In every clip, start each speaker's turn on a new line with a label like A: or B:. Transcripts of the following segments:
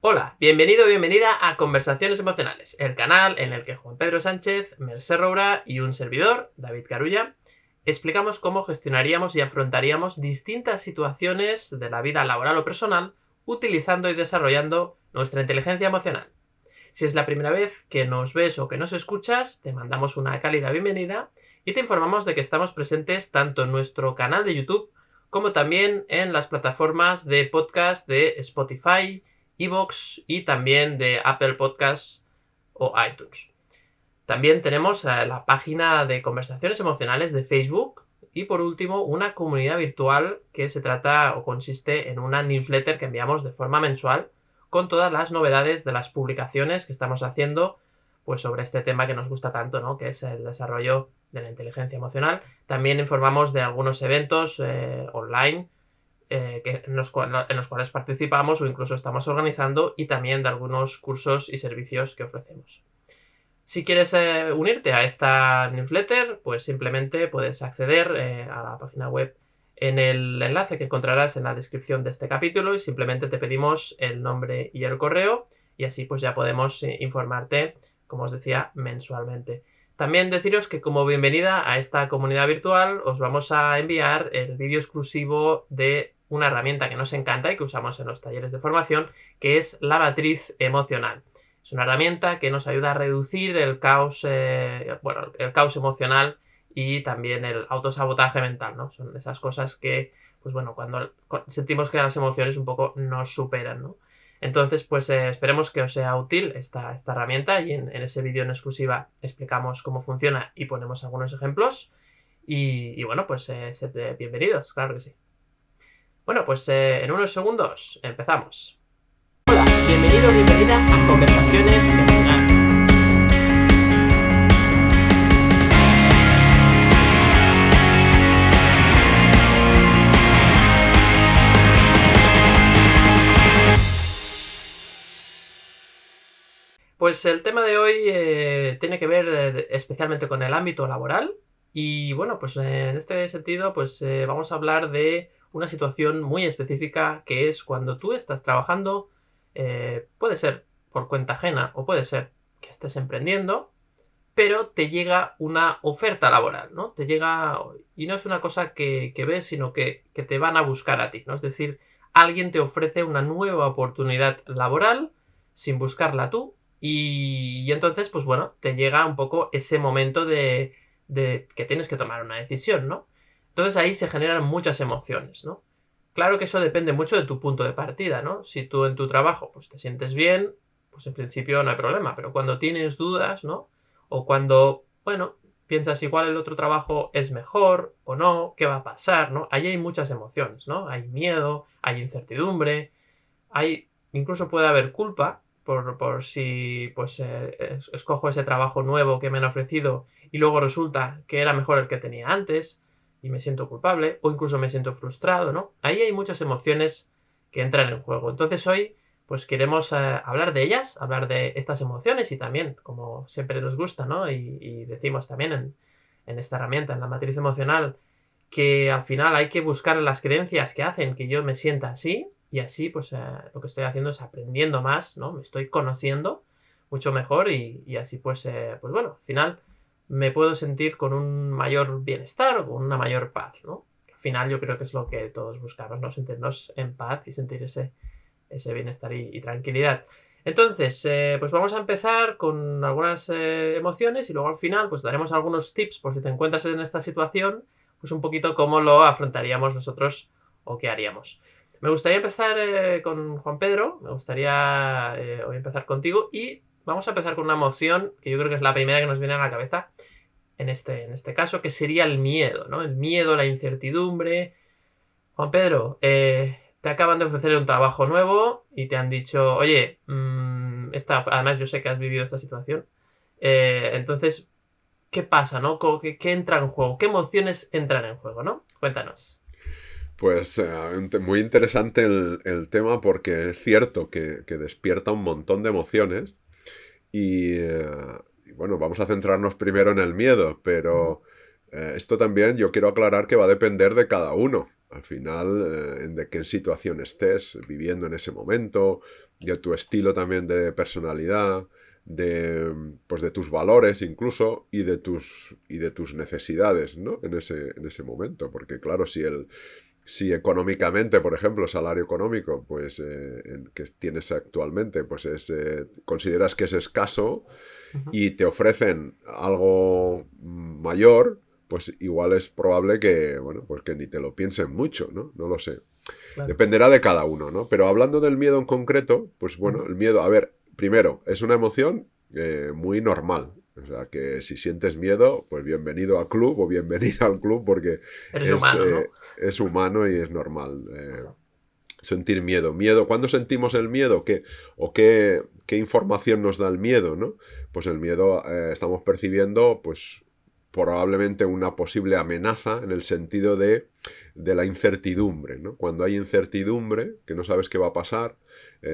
A: Hola, bienvenido o bienvenida a Conversaciones Emocionales, el canal en el que Juan Pedro Sánchez, Mercè Roura y un servidor, David Carulla, explicamos cómo gestionaríamos y afrontaríamos distintas situaciones de la vida laboral o personal utilizando y desarrollando nuestra inteligencia emocional. Si es la primera vez que nos ves o que nos escuchas, te mandamos una cálida bienvenida y te informamos de que estamos presentes tanto en nuestro canal de YouTube como también en las plataformas de podcast de Spotify, iVoox y también de Apple Podcasts o iTunes. También tenemos la página de conversaciones emocionales de Facebook y por último una comunidad virtual que se trata o consiste en una newsletter que enviamos de forma mensual con todas las novedades de las publicaciones que estamos haciendo pues sobre este tema que nos gusta tanto, ¿no? Que es el desarrollo de la inteligencia emocional. También informamos de algunos eventos online en los cuales participamos o incluso estamos organizando y también de algunos cursos y servicios que ofrecemos. Si quieres unirte a esta newsletter, pues simplemente puedes acceder a la página web en el enlace que encontrarás en la descripción de este capítulo y simplemente te pedimos el nombre y el correo y así pues ya podemos informarte, como os decía, mensualmente. También deciros que como bienvenida a esta comunidad virtual os vamos a enviar el vídeo exclusivo de una herramienta que nos encanta y que usamos en los talleres de formación, que es la matriz emocional. Es una herramienta que nos ayuda a reducir el caos, el caos emocional y también el autosabotaje mental, ¿no? Son esas cosas que, pues bueno, cuando sentimos que las emociones un poco nos superan, ¿no? Entonces, pues esperemos que os sea útil esta herramienta y en ese vídeo en exclusiva explicamos cómo funciona y ponemos algunos ejemplos. Y bueno, pues sed bienvenidos, claro que sí. Bueno, pues en unos segundos empezamos. Hola, bienvenido o bienvenida a Conversaciones Emocionales. Pues el tema de hoy tiene que ver especialmente con el ámbito laboral y bueno, pues en este sentido pues vamos a hablar de una situación muy específica que es cuando tú estás trabajando, puede ser por cuenta ajena o puede ser que estés emprendiendo, pero te llega una oferta laboral, ¿no? Te llega, y no es una cosa que ves, sino que te van a buscar a ti, ¿no? Es decir, alguien te ofrece una nueva oportunidad laboral sin buscarla tú y entonces, pues bueno, te llega un poco ese momento de que tienes que tomar una decisión, ¿no? Entonces ahí se generan muchas emociones, ¿no? Claro que eso depende mucho de tu punto de partida, ¿no? Si tú en tu trabajo pues te sientes bien, pues en principio no hay problema, pero cuando tienes dudas, ¿no? O cuando, bueno, piensas igual el otro trabajo es mejor o no, ¿qué va a pasar, no? Ahí hay muchas emociones, ¿no? Hay miedo, hay incertidumbre, incluso puede haber culpa por si pues escojo ese trabajo nuevo que me han ofrecido y luego resulta que era mejor el que tenía antes y me siento culpable o incluso me siento frustrado, ¿no? Ahí hay muchas emociones que entran en juego. Entonces hoy pues queremos hablar de ellas, hablar de estas emociones y también, como siempre nos gusta, ¿no? Y decimos también en esta herramienta, en la matriz emocional, que al final hay que buscar las creencias que hacen que yo me sienta así y así pues lo que estoy haciendo es aprendiendo más, ¿no? Me estoy conociendo mucho mejor y así pues bueno, al final me puedo sentir con un mayor bienestar o con una mayor paz, ¿no? Al final yo creo que es lo que todos buscamos, ¿no? Sentirnos en paz y sentir ese bienestar y tranquilidad. Entonces, pues vamos a empezar con algunas emociones y luego al final pues daremos algunos tips por si te encuentras en esta situación, pues un poquito cómo lo afrontaríamos nosotros o qué haríamos. Me gustaría empezar con Juan Pedro, me gustaría hoy empezar contigo y vamos a empezar con una emoción que yo creo que es la primera que nos viene a la cabeza en este caso, que sería el miedo, ¿no? El miedo, la incertidumbre. Juan Pedro, te acaban de ofrecer un trabajo nuevo y te han dicho, oye, además yo sé que has vivido esta situación, entonces, ¿qué pasa, no? ¿Qué entra en juego? ¿Qué emociones entran en juego, no? Cuéntanos.
B: Pues muy interesante el tema porque es cierto que despierta un montón de emociones y bueno, vamos a centrarnos primero en el miedo, pero esto también yo quiero aclarar que va a depender de cada uno. Al final, de qué situación estés viviendo en ese momento, de tu estilo también de personalidad, pues de tus valores incluso y de tus necesidades, ¿no? En ese momento. Porque claro, si económicamente, por ejemplo, el salario económico pues, que tienes actualmente pues consideras que es escaso
A: Ujú.
B: y te ofrecen algo mayor, pues igual es probable que, bueno, pues que ni te lo piensen mucho, ¿no? No lo sé.
A: Claro.
B: Dependerá de cada uno, ¿no? Pero hablando del miedo en concreto, pues bueno,
A: Ujú.
B: el miedo, a ver, primero, es una emoción muy normal. O sea, que si sientes miedo, pues bienvenido al club o bienvenida al club porque
A: Eres
B: es,
A: humano, ¿no?
B: eh, es humano y es normal.
A: Eso.
B: Sentir miedo. Miedo. ¿Cuándo sentimos el miedo? ¿Qué información nos da el miedo, ¿no? Pues el miedo estamos percibiendo, pues, probablemente una posible amenaza en el sentido de la incertidumbre, ¿no? Cuando hay incertidumbre, que no sabes qué va a pasar,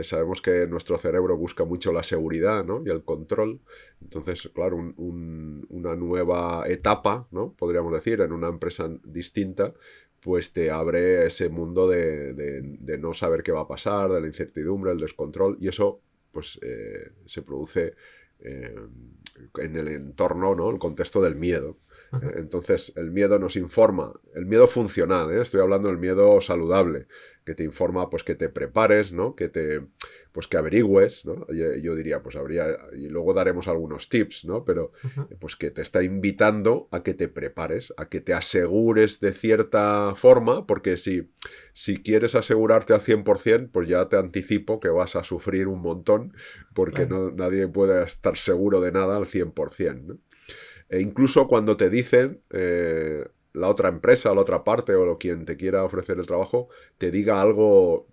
B: sabemos que nuestro cerebro busca mucho la seguridad, ¿no? Y el control. Entonces, claro, una nueva etapa, ¿no? Podríamos decir, en una empresa distinta, pues te abre ese mundo de no saber qué va a pasar, de la incertidumbre, el descontrol, y eso pues se produce eh, en el entorno, ¿no? El contexto del miedo.
A: Ujú.
B: Entonces, el miedo nos informa, el miedo funcional, estoy hablando del miedo saludable, que te informa, pues que te prepares, ¿no? Pues que averigües, ¿no? Yo diría, pues habría, y luego daremos algunos tips, ¿no? Pero
A: Ujú.
B: pues que te está invitando a que te prepares, a que te asegures de cierta forma, porque si quieres asegurarte al 100%, pues ya te anticipo que vas a sufrir un montón, porque
A: Claro.
B: nadie puede estar seguro de nada al 100%, ¿no? E incluso cuando te dicen la otra empresa, la otra parte o quien te quiera ofrecer el trabajo, te diga algo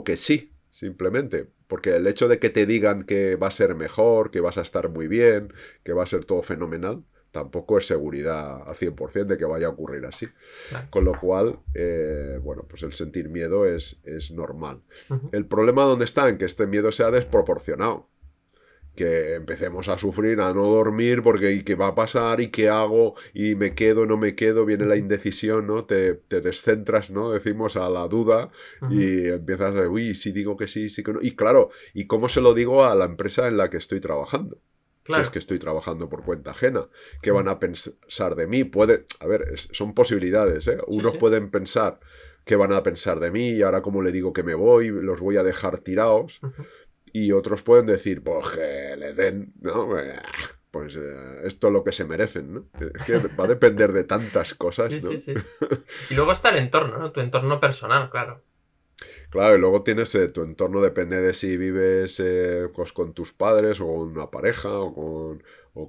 B: que sí, simplemente. Porque el hecho de que te digan que va a ser mejor, que vas a estar muy bien, que va a ser todo fenomenal, tampoco es seguridad al 100% de que vaya a ocurrir así.
A: Claro.
B: Con lo cual, bueno, pues el sentir miedo es normal.
A: Ujú.
B: El problema donde está en que este miedo sea desproporcionado, que empecemos a sufrir, a no dormir, porque ¿y qué va a pasar? ¿Y qué hago? ¿Y me quedo? ¿No me quedo? Viene la
A: Ujú.
B: indecisión, ¿no? Te descentras, ¿no? Decimos a la duda
A: Ujú.
B: y empiezas a, uy, si digo que sí, sí que no. Y claro, ¿y cómo se lo digo a la empresa en la que estoy trabajando? Si es
A: Claro.
B: que estoy trabajando por cuenta ajena, ¿qué
A: Sí.
B: van a pensar de mí? Puede, a ver, son posibilidades, ¿eh?
A: Sí,
B: Unos
A: sí.
B: pueden pensar qué van a pensar de mí y ahora cómo le digo que me voy, los voy a dejar tirados,
A: Ujú.
B: y otros pueden decir, pues que le den, ¿no? Pues esto es lo que se merecen, ¿no? Es que va a depender de tantas
A: Sí,
B: cosas,
A: sí,
B: ¿no?
A: sí. Y luego está el entorno, ¿no? Tu entorno personal, claro.
B: Claro, y luego tienes tu entorno, depende de si vives pues, con tus padres o con una pareja o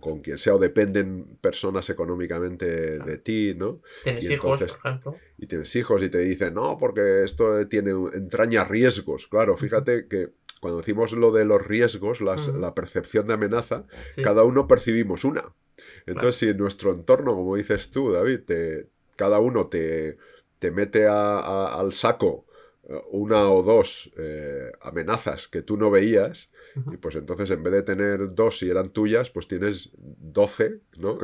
B: con quien sea, o dependen personas económicamente de
A: Claro.
B: ti, ¿no? Y
A: Tienes hijos, por
B: entonces,
A: ejemplo.
B: y tienes hijos y te dicen, no, porque esto entraña riesgos. Claro,
A: Ujú.
B: fíjate que cuando decimos lo de los riesgos,
A: Ujú.
B: la percepción de amenaza,
A: Sí,
B: cada uno percibimos una.
A: claro.
B: Entonces, si en nuestro entorno, como dices tú, David, cada uno te mete al saco una o dos amenazas que tú no veías, y
A: Ujú.
B: pues entonces en vez de tener dos si eran tuyas, pues tienes 12, ¿no?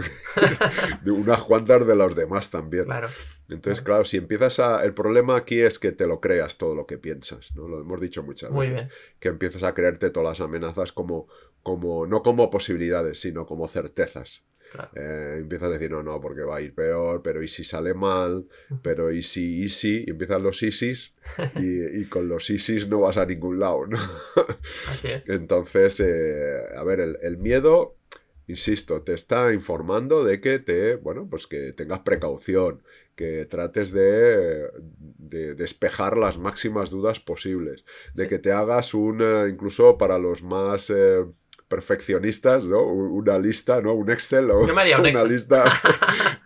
B: De unas cuantas de los demás también.
A: Claro,
B: Entonces,
A: claro.
B: claro, si empiezas a... El problema aquí es que te lo creas todo lo que piensas, ¿no? Lo hemos dicho muchas
A: Muy
B: veces,
A: bien.
B: que empiezas a creerte todas las amenazas no como posibilidades, sino como certezas.
A: Claro.
B: Empiezas a decir, no, no, porque va a ir peor, pero ¿y si sale mal?
A: Ujú.
B: Pero ¿y si? Y empiezan los ISIS y con los ISIS no vas a ningún lado, ¿no?
A: Así es.
B: Entonces, a ver, el miedo, insisto, te está informando de que bueno, pues que tengas precaución, que trates de despejar las máximas dudas posibles, de
A: Sí.
B: que te hagas incluso para los más perfeccionistas, ¿no? Una lista, ¿no? Un Excel o
A: Yo me haría un
B: una
A: Excel.
B: lista.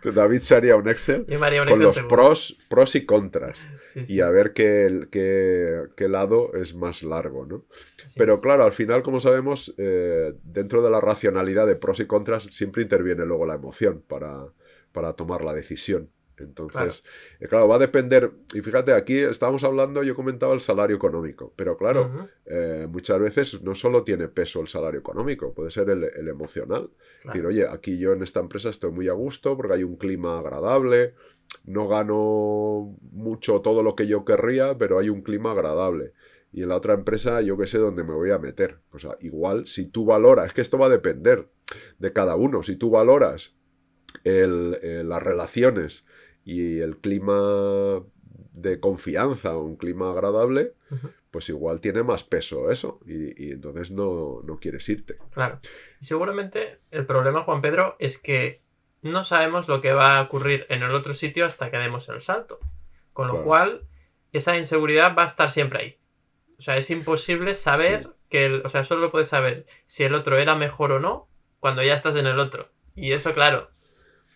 B: David se haría un Excel
A: Yo me haría un
B: con
A: Excel
B: los
A: seguro.
B: pros y contras
A: Sí,
B: y a
A: sí.
B: ver qué lado es más largo, ¿no?
A: Así
B: Pero
A: es.
B: claro, al final, como sabemos, dentro de la racionalidad de pros y contras siempre interviene luego la emoción para tomar la decisión.
A: Claro.
B: Entonces, claro, va a depender, y fíjate, aquí estábamos hablando, yo comentaba el salario económico, pero claro,
A: Ujú.
B: muchas veces no solo tiene peso el salario económico, puede ser el emocional. Es decir,
A: Claro.
B: oye, aquí yo en esta empresa estoy muy a gusto porque hay un clima agradable, no gano mucho todo lo que yo querría, pero hay un clima agradable. Y en la otra empresa yo que sé dónde me voy a meter. O sea, igual si tú valoras, es que esto va a depender de cada uno. Si tú valoras las relaciones y el clima de confianza o un clima agradable,
A: Ujú.
B: pues igual tiene más peso eso. Y entonces no quieres irte.
A: Claro. Y seguramente el problema, Juan Pedro, es que no sabemos lo que va a ocurrir en el otro sitio hasta que demos el salto. Con lo
B: Claro.
A: cual, esa inseguridad va a estar siempre ahí. O sea, es imposible saber
B: Sí.
A: o sea, solo puedes saber si el otro era mejor o no cuando ya estás en el otro. Y eso, claro,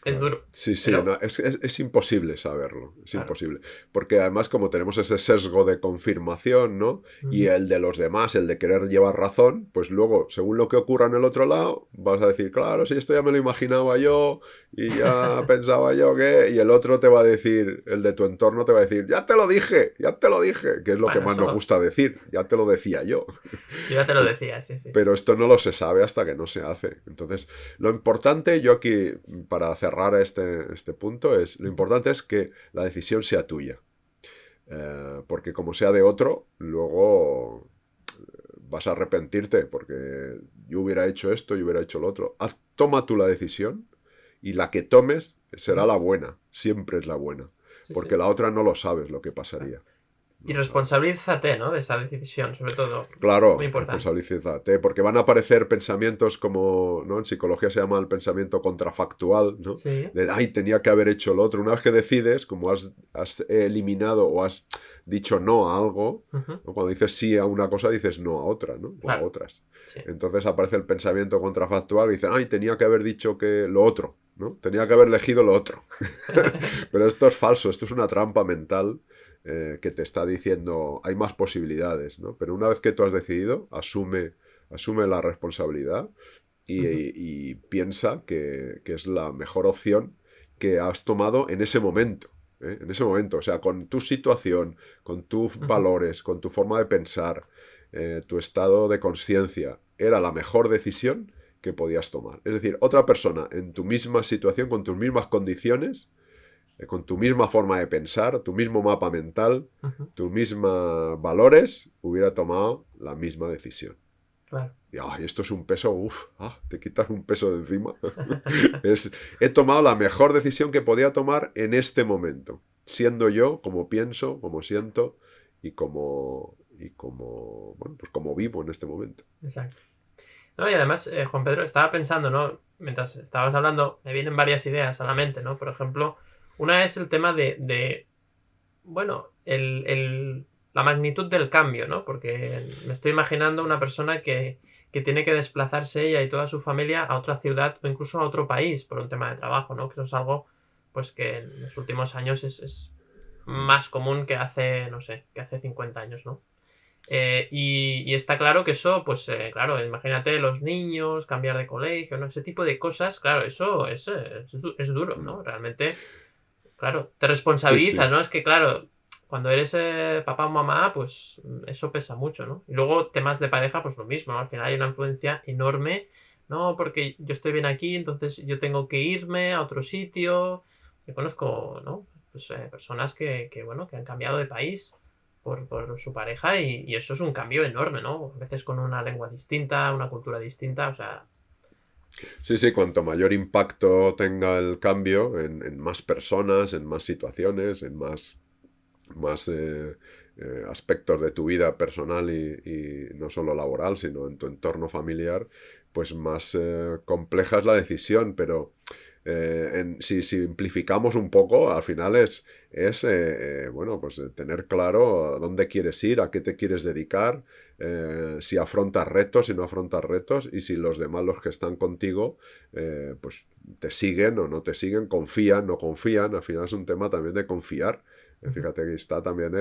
A: es
B: Claro.
A: duro.
B: Sí, sí,
A: Pero,
B: no, es imposible saberlo, es
A: claro.
B: imposible. Porque además como tenemos ese sesgo de confirmación, ¿no? Y
A: Ujú.
B: el de los demás, el de querer llevar razón, pues luego, según lo que ocurra en el otro lado, vas a decir, claro, si esto ya me lo imaginaba yo y ya pensaba yo que... Y el otro te va a decir, el de tu entorno te va a decir, ya te lo dije, que es lo que
A: Bueno,
B: más nos
A: eso
B: gusta decir, ya te lo decía yo.
A: yo ya te lo decía, sí, sí.
B: Pero esto no lo se sabe hasta que no se hace. Entonces, lo importante, yo aquí, para cerrar este punto, lo
A: Ujú.
B: importante es que la decisión sea tuya. Porque como sea de otro, luego vas a arrepentirte, porque yo hubiera hecho esto, yo hubiera hecho lo otro. Toma tú la decisión y la que tomes será
A: Ujú.
B: la buena, siempre es la buena.
A: Sí,
B: Porque
A: sí.
B: la otra no lo sabes lo que
A: Claro.
B: pasaría.
A: Y
B: No lo sabes.
A: responsabilízate, ¿no? De esa decisión, sobre todo. Muy
B: Claro,
A: importante.
B: responsabilízate, porque van a aparecer pensamientos como, ¿no? En psicología se llama el pensamiento contrafactual, ¿no?
A: Sí.
B: De, ay, tenía que haber hecho lo otro. Una vez que decides, como has eliminado o has dicho no a algo,
A: Ujú.
B: ¿no? Cuando dices sí a una cosa, dices no a otra, ¿no? O a
A: Claro.
B: otras.
A: Sí.
B: Entonces aparece el pensamiento contrafactual y dicen, ay, tenía que haber dicho que lo otro, ¿no? Tenía que haber elegido lo otro. Pero esto es falso, esto es una trampa mental que te está diciendo hay más posibilidades, ¿no? Pero una vez que tú has decidido, asume la responsabilidad
A: Ujú.
B: y piensa que es la mejor opción que has tomado en ese momento. En ese momento, o sea, con tu situación, con tus
A: Ujú.
B: valores, con tu forma de pensar, tu estado de conciencia, era la mejor decisión que podías tomar. Es decir, otra persona en tu misma situación, con tus mismas condiciones, con tu misma forma de pensar, tu mismo mapa mental,
A: Ujú.
B: tus mismos valores, hubiera tomado la misma decisión.
A: Claro.
B: Y ay, esto es un peso, te quitas un peso de encima. He tomado la mejor decisión que podía tomar en este momento, siendo yo como pienso, como siento y como, bueno, pues como vivo en este momento.
A: Exacto. No, y además, Juan Pedro, estaba pensando, ¿no? Mientras estabas hablando, me vienen varias ideas a la mente, ¿no? Por ejemplo, una es el tema bueno, la magnitud del cambio, ¿no? Porque me estoy imaginando una persona que tiene que desplazarse ella y toda su familia a otra ciudad o incluso a otro país por un tema de trabajo, ¿no? Que eso es algo, pues, que en los últimos años es más común que hace, no sé, que hace 50 años, ¿no? Y está claro que eso, pues claro, imagínate los niños, cambiar de colegio, ¿no? Ese tipo de cosas, claro, eso es duro, ¿no? Realmente, claro, te
B: Sí,
A: responsabilizas,
B: sí.
A: ¿no? Es que, claro, cuando eres papá o mamá, pues eso pesa mucho, ¿no? Y luego temas de pareja, pues lo mismo, ¿no? Al final hay una influencia enorme, ¿no? Porque yo estoy bien aquí, entonces yo tengo que irme a otro sitio. Yo conozco, ¿no? Pues personas bueno, que han cambiado de país por su pareja y eso es un cambio enorme, ¿no? A veces con una lengua distinta, una cultura distinta, o sea,
B: Sí, sí, cuanto mayor impacto tenga el cambio en más personas, en más situaciones, en más aspectos de tu vida personal y no solo laboral, sino en tu entorno familiar, pues más compleja es la decisión, pero si simplificamos un poco, al final bueno, pues tener claro a dónde quieres ir, a qué te quieres dedicar, si afrontas retos, si no afrontas retos, y si los demás, los que están contigo, pues te siguen o no te siguen, confían, no confían, al final es un tema también de confiar.
A: ujú,
B: Fíjate que está también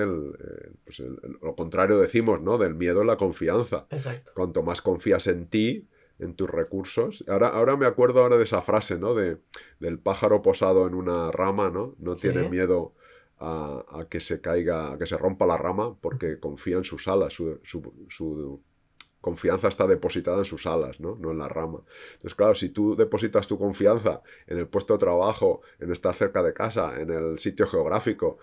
B: pues lo contrario decimos, ¿no? Del miedo a la confianza.
A: exacto.
B: Cuanto más confías en ti, en tus recursos. Ahora me acuerdo ahora de esa frase, ¿no? Del pájaro posado en una rama, ¿no? No tiene
A: Sí,
B: miedo a que se caiga, a que se rompa la rama
A: ujú,
B: porque confía en sus alas, su confianza está depositada en sus alas, ¿no? No en la rama. Entonces, claro, si tú depositas tu confianza en el puesto de trabajo, en estar cerca de casa, en el sitio geográfico,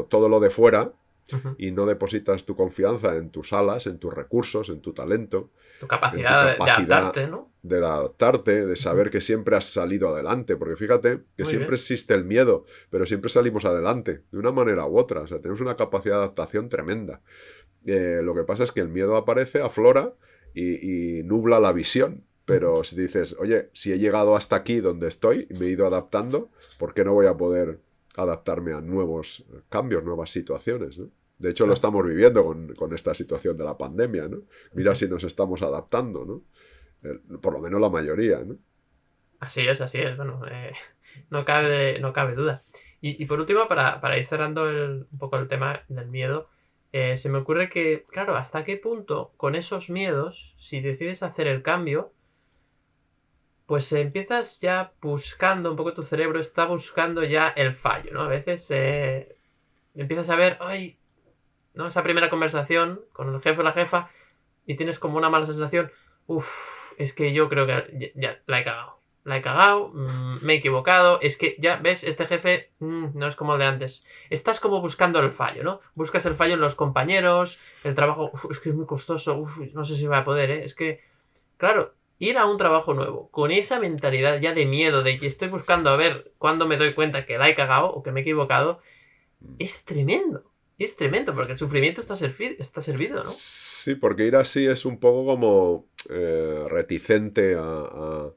B: todo lo de fuera,
A: Ujú.
B: y no depositas tu confianza en tus alas, en tus recursos, en tu talento,
A: Tu
B: en tu
A: capacidad de
B: capacidad
A: adaptarte, ¿no?
B: de adaptarte, de
A: Ujú.
B: saber que siempre has salido adelante, porque fíjate que
A: Muy
B: siempre
A: bien.
B: existe el miedo, pero siempre salimos adelante, de una manera u otra, o sea, tenemos una capacidad de adaptación tremenda. Lo que pasa es que el miedo aparece, aflora y nubla la visión.
A: Ujú.
B: Pero si dices, oye, si he llegado hasta aquí donde estoy y me he ido adaptando, ¿por qué no voy a poder adaptarme a nuevos cambios, nuevas situaciones, ¿no? De hecho, lo
A: Claro.
B: estamos viviendo con esta situación de la pandemia, ¿no? Mira
A: Sí.
B: si nos estamos adaptando, ¿no? Por lo menos la mayoría, ¿no?
A: Así es, así es. Bueno, no cabe duda. Y por último, para ir cerrando un poco el tema del miedo, se me ocurre que, claro, ¿hasta qué punto con esos miedos, si decides hacer el cambio, pues empiezas ya buscando, un poco tu cerebro está buscando ya el fallo, ¿no? A veces empiezas a ver, ay, ¿no? Esa primera conversación con el jefe o la jefa y tienes como una mala sensación, uff, es que yo creo que ya la he cagado. La he cagado, me he equivocado, es que ya ves, este jefe no es como el de antes. Estás como buscando el fallo, ¿no? Buscas el fallo en los compañeros, el trabajo, uf, es que es muy costoso, uf, no sé si voy a poder, ¿eh? Es que, claro, ir a un trabajo nuevo con esa mentalidad ya de miedo, de que estoy buscando a ver cuándo me doy cuenta que la he cagado o que me he equivocado, es tremendo. Es tremendo, porque el sufrimiento está servido, ¿no?
B: Sí, porque ir así es un poco como reticente a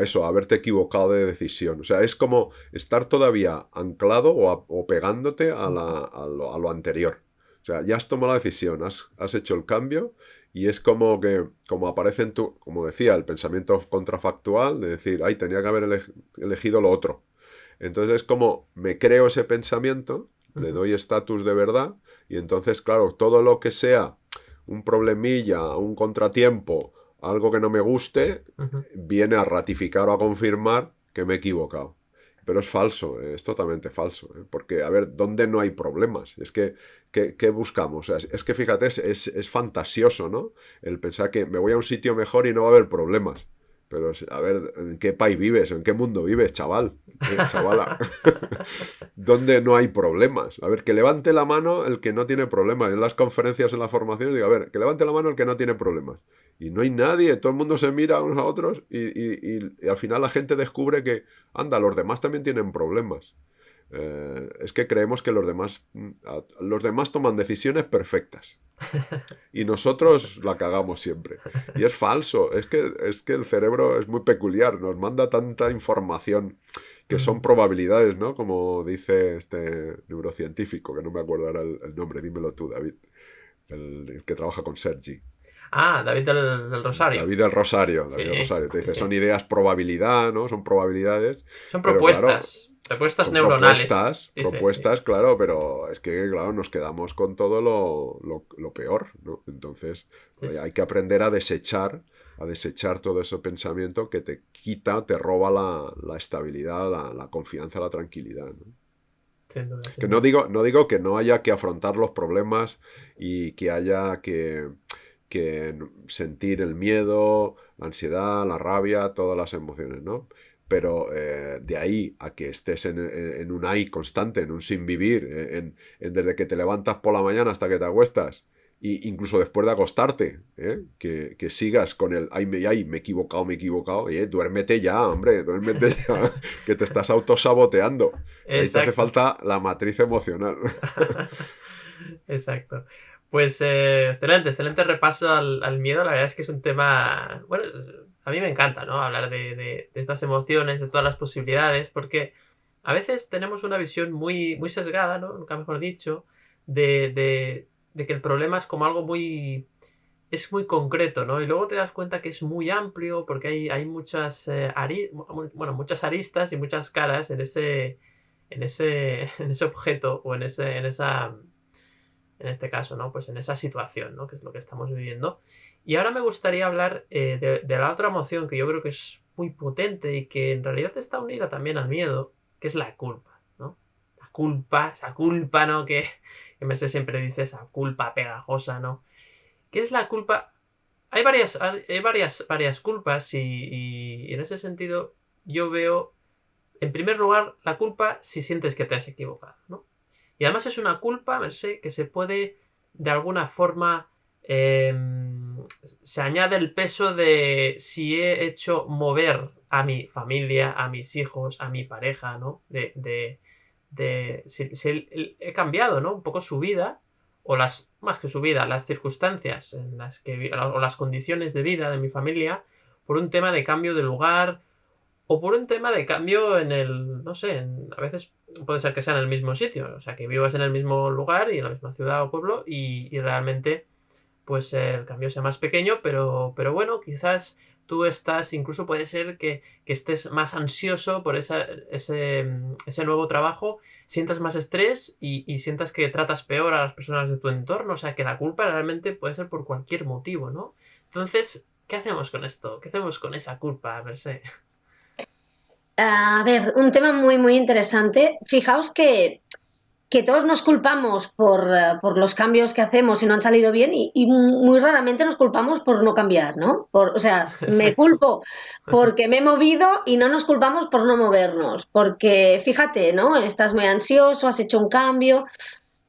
B: eso, a haberte equivocado de decisión. O sea, es como estar todavía anclado o pegándote a lo anterior. O sea, ya has tomado la decisión, has hecho el cambio y es como que, como aparece en tu, como decía, el pensamiento contrafactual de decir, ay, tenía que haber elegido lo otro. Entonces es como me creo ese pensamiento, le
A: Ujú.
B: doy estatus de verdad y entonces, claro, todo lo que sea un problemilla, un contratiempo, algo que no me guste,
A: Ujú.
B: viene a ratificar o a confirmar que me he equivocado. Pero es falso, es totalmente falso. Porque, a ver, ¿dónde no hay problemas? Es que, ¿qué buscamos? O sea, es que fíjate, es fantasioso, ¿no? El pensar que me voy a un sitio mejor y no va a haber problemas. Pero, a ver, ¿en qué país vives? ¿En qué mundo vives, chaval? Chavala. ¿Dónde no hay problemas? A ver, que levante la mano el que no tiene problemas. En las conferencias, en las formaciones, digo, a ver, que levante la mano el que no tiene problemas. Y no hay nadie, todo el mundo se mira unos a otros y al final la gente descubre que, anda, los demás también tienen problemas. Es que creemos que los demás toman decisiones perfectas y nosotros la cagamos siempre. Y es falso, es que el cerebro es muy peculiar, nos manda tanta información que son
A: Ujú.
B: probabilidades, ¿no? Como dice este neurocientífico, que no me acuerdo ahora el nombre, dímelo tú, David, el que trabaja con Sergi.
A: Ah, David del Rosario.
B: David del
A: Sí,
B: Rosario, te
A: sí,
B: dice, son
A: sí.
B: ideas probabilidad, ¿no? Son probabilidades,
A: Son
B: pero claro,
A: propuestas
B: son
A: neuronales,
B: propuestas,
A: dice, sí.
B: propuestas, claro, pero es que, claro, nos quedamos con todo lo peor, ¿no? Entonces,
A: Sí, sí.
B: hay que aprender a desechar todo ese pensamiento que te quita, te roba la estabilidad, la confianza, la tranquilidad, ¿no?
A: Sin duda, sin
B: Que no
A: duda.
B: digo, no digo que no haya que afrontar los problemas y que haya que sentir el miedo, la ansiedad, la rabia, todas las emociones, ¿no? Pero de ahí a que estés en un ahí constante, en un sin vivir, desde que te levantas por la mañana hasta que te acuestas, incluso después de acostarte, que sigas con el ay, me he equivocado, duérmete ya, hombre, duérmete ya, que te estás autosaboteando, que ahí te hace
A: Exacto.
B: falta la matriz emocional.
A: Exacto. Pues excelente, excelente repaso al miedo. La verdad es que es un tema, bueno, a mí me encanta, ¿no? Hablar de estas emociones, de todas las posibilidades, porque a veces tenemos una visión muy, muy sesgada, ¿no? Nunca mejor dicho, de que el problema es como algo es muy concreto, ¿no? Y luego te das cuenta que es muy amplio porque hay muchas, bueno, muchas aristas y muchas caras en ese objeto o en este caso, ¿no? Pues en esa situación, ¿no? Que es lo que estamos viviendo. Y ahora me gustaría hablar de la otra emoción que yo creo que es muy potente y que en realidad está unida también al miedo, que es la culpa, ¿no? La culpa, esa culpa, ¿no? Que Mercedes siempre dice, esa culpa pegajosa, ¿no? ¿Qué es la culpa? varias culpas y en ese sentido yo veo, en primer lugar, la culpa si sientes que te has equivocado, ¿no? Y además es una culpa, Mercé, que se puede, de alguna forma, se añade el peso de si he hecho mover a mi familia, a mis hijos, a mi pareja, ¿no? Si he cambiado, ¿no? Un poco su vida, o más que su vida, las circunstancias en las que, o las condiciones de vida de mi familia, por un tema de cambio de lugar, o por un tema de cambio en el, no sé, a veces puede ser que sea en el mismo sitio, o sea, que vivas en el mismo lugar y en la misma ciudad o pueblo y realmente pues el cambio sea más pequeño, pero bueno, quizás tú estás, incluso puede ser que estés más ansioso por ese nuevo trabajo, sientas más estrés y sientas que tratas peor a las personas de tu entorno, o sea, que la culpa realmente puede ser por cualquier motivo, ¿no? Entonces, ¿qué hacemos con esto? ¿Qué hacemos con esa culpa, per se?
C: A ver, un tema muy, muy interesante. Fijaos que todos nos culpamos por los cambios que hacemos y no han salido bien y muy raramente nos culpamos por no cambiar, ¿no? O sea, me
A: Exacto.
C: culpo porque me he movido y no nos culpamos por no movernos, porque fíjate, ¿no? Estás muy ansioso, has hecho un cambio.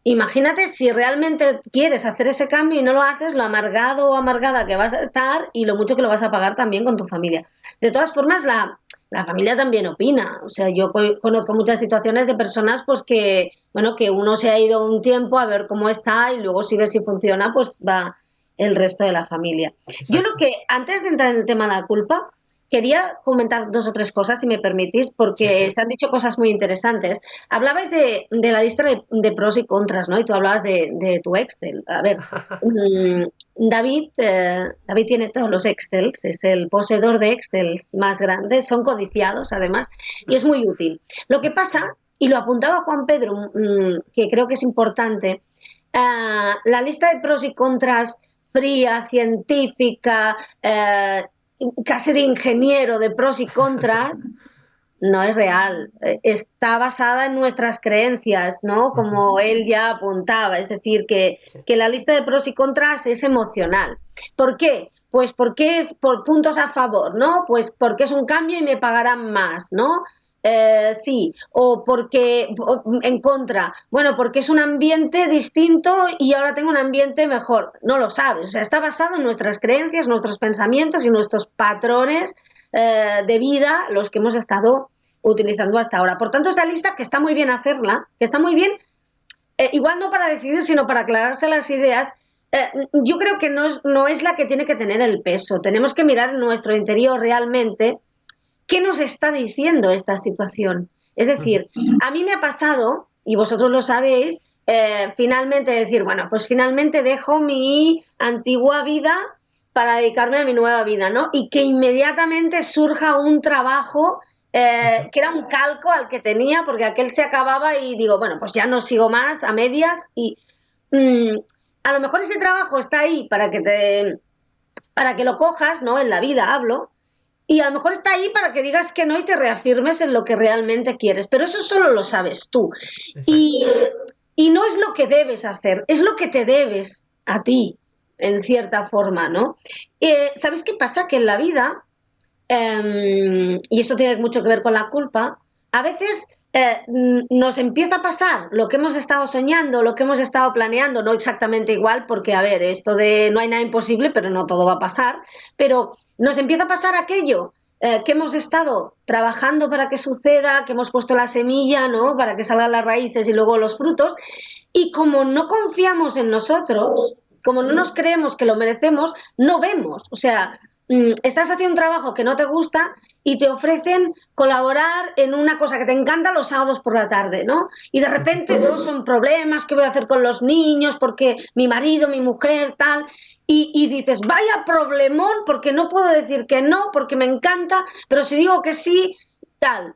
C: Imagínate si realmente quieres hacer ese cambio y no lo haces, lo amargado o amargada que vas a estar y lo mucho que lo vas a pagar también con tu familia. De todas formas, la familia también opina. O sea, yo conozco muchas situaciones de personas pues que, bueno, que uno se ha ido un tiempo a ver cómo está y luego si ve si funciona, pues va el resto de la familia. Yo lo
A: Exacto.
C: que, antes de entrar en el tema de la culpa, quería comentar dos o tres cosas, si me permitís,
A: Sí.
C: porque se han dicho cosas muy interesantes. Hablabais de la lista de pros y contras, ¿no? Y tú hablabas de tu Excel. A ver, David tiene todos los Excels, es el poseedor de Excels más grandes, son codiciados además, y es muy útil. Lo que pasa, y lo apuntaba Juan Pedro, que creo que es importante, la lista de pros y contras fría, científica, casi de ingeniero de pros y contras, no es real. Está basada en nuestras creencias, ¿no?
A: Ujú.
C: Como él ya apuntaba, es decir,
A: Sí.
C: que la lista de pros y contras es emocional. ¿Por qué? Pues porque es por puntos a favor, ¿no? Pues porque es un cambio y me pagarán más, ¿no? Sí, o porque en contra, bueno, porque es un ambiente distinto y ahora tengo un ambiente mejor. No lo sabes, o sea, está basado en nuestras creencias, nuestros pensamientos y nuestros patrones de vida, los que hemos estado utilizando hasta ahora. Por tanto, esa lista que está muy bien hacerla, que está muy bien, igual no para decidir, sino para aclararse las ideas, yo creo que no es la que tiene que tener el peso. Tenemos que mirar en nuestro interior realmente qué nos está diciendo esta situación. Es
A: Ujú.
C: decir, a mí me ha pasado, y vosotros lo sabéis, finalmente decir, bueno, pues finalmente dejo mi antigua vida para dedicarme a mi nueva vida, ¿no? Y que inmediatamente surja un trabajo
A: Ujú.
C: que era un calco al que tenía, porque aquel se acababa y digo, bueno, pues ya no sigo más a medias y mmm, a lo mejor ese trabajo está ahí para que lo cojas, ¿no? En la vida hablo, y a lo mejor está ahí para que digas que no y te reafirmes en lo que realmente quieres, pero eso solo lo sabes tú.
A: Exacto.
C: Y, y no es lo que debes hacer, es lo que te debes a ti, en cierta forma, ¿no? ¿Sabéis qué pasa? Que en la vida, y esto tiene mucho que ver con la culpa, a veces nos empieza a pasar lo que hemos estado soñando, lo que hemos estado planeando, no exactamente igual, porque, a ver, esto de no hay nada imposible, pero no todo va a pasar, pero nos empieza a pasar aquello que hemos estado trabajando para que suceda, que hemos puesto la semilla, ¿no? Para que salgan las raíces y luego los frutos, y como no confiamos en nosotros, como no nos creemos que lo merecemos, no vemos, o sea, estás haciendo un trabajo que no te gusta y te ofrecen colaborar en una cosa que te encanta los sábados por la tarde, ¿no? Y de
A: Ujú.
C: repente todos son problemas, ¿qué voy a hacer con los niños? Porque mi marido, mi mujer, tal. Y dices, vaya problemón, porque no puedo decir que no, porque me encanta, pero si digo que sí, tal.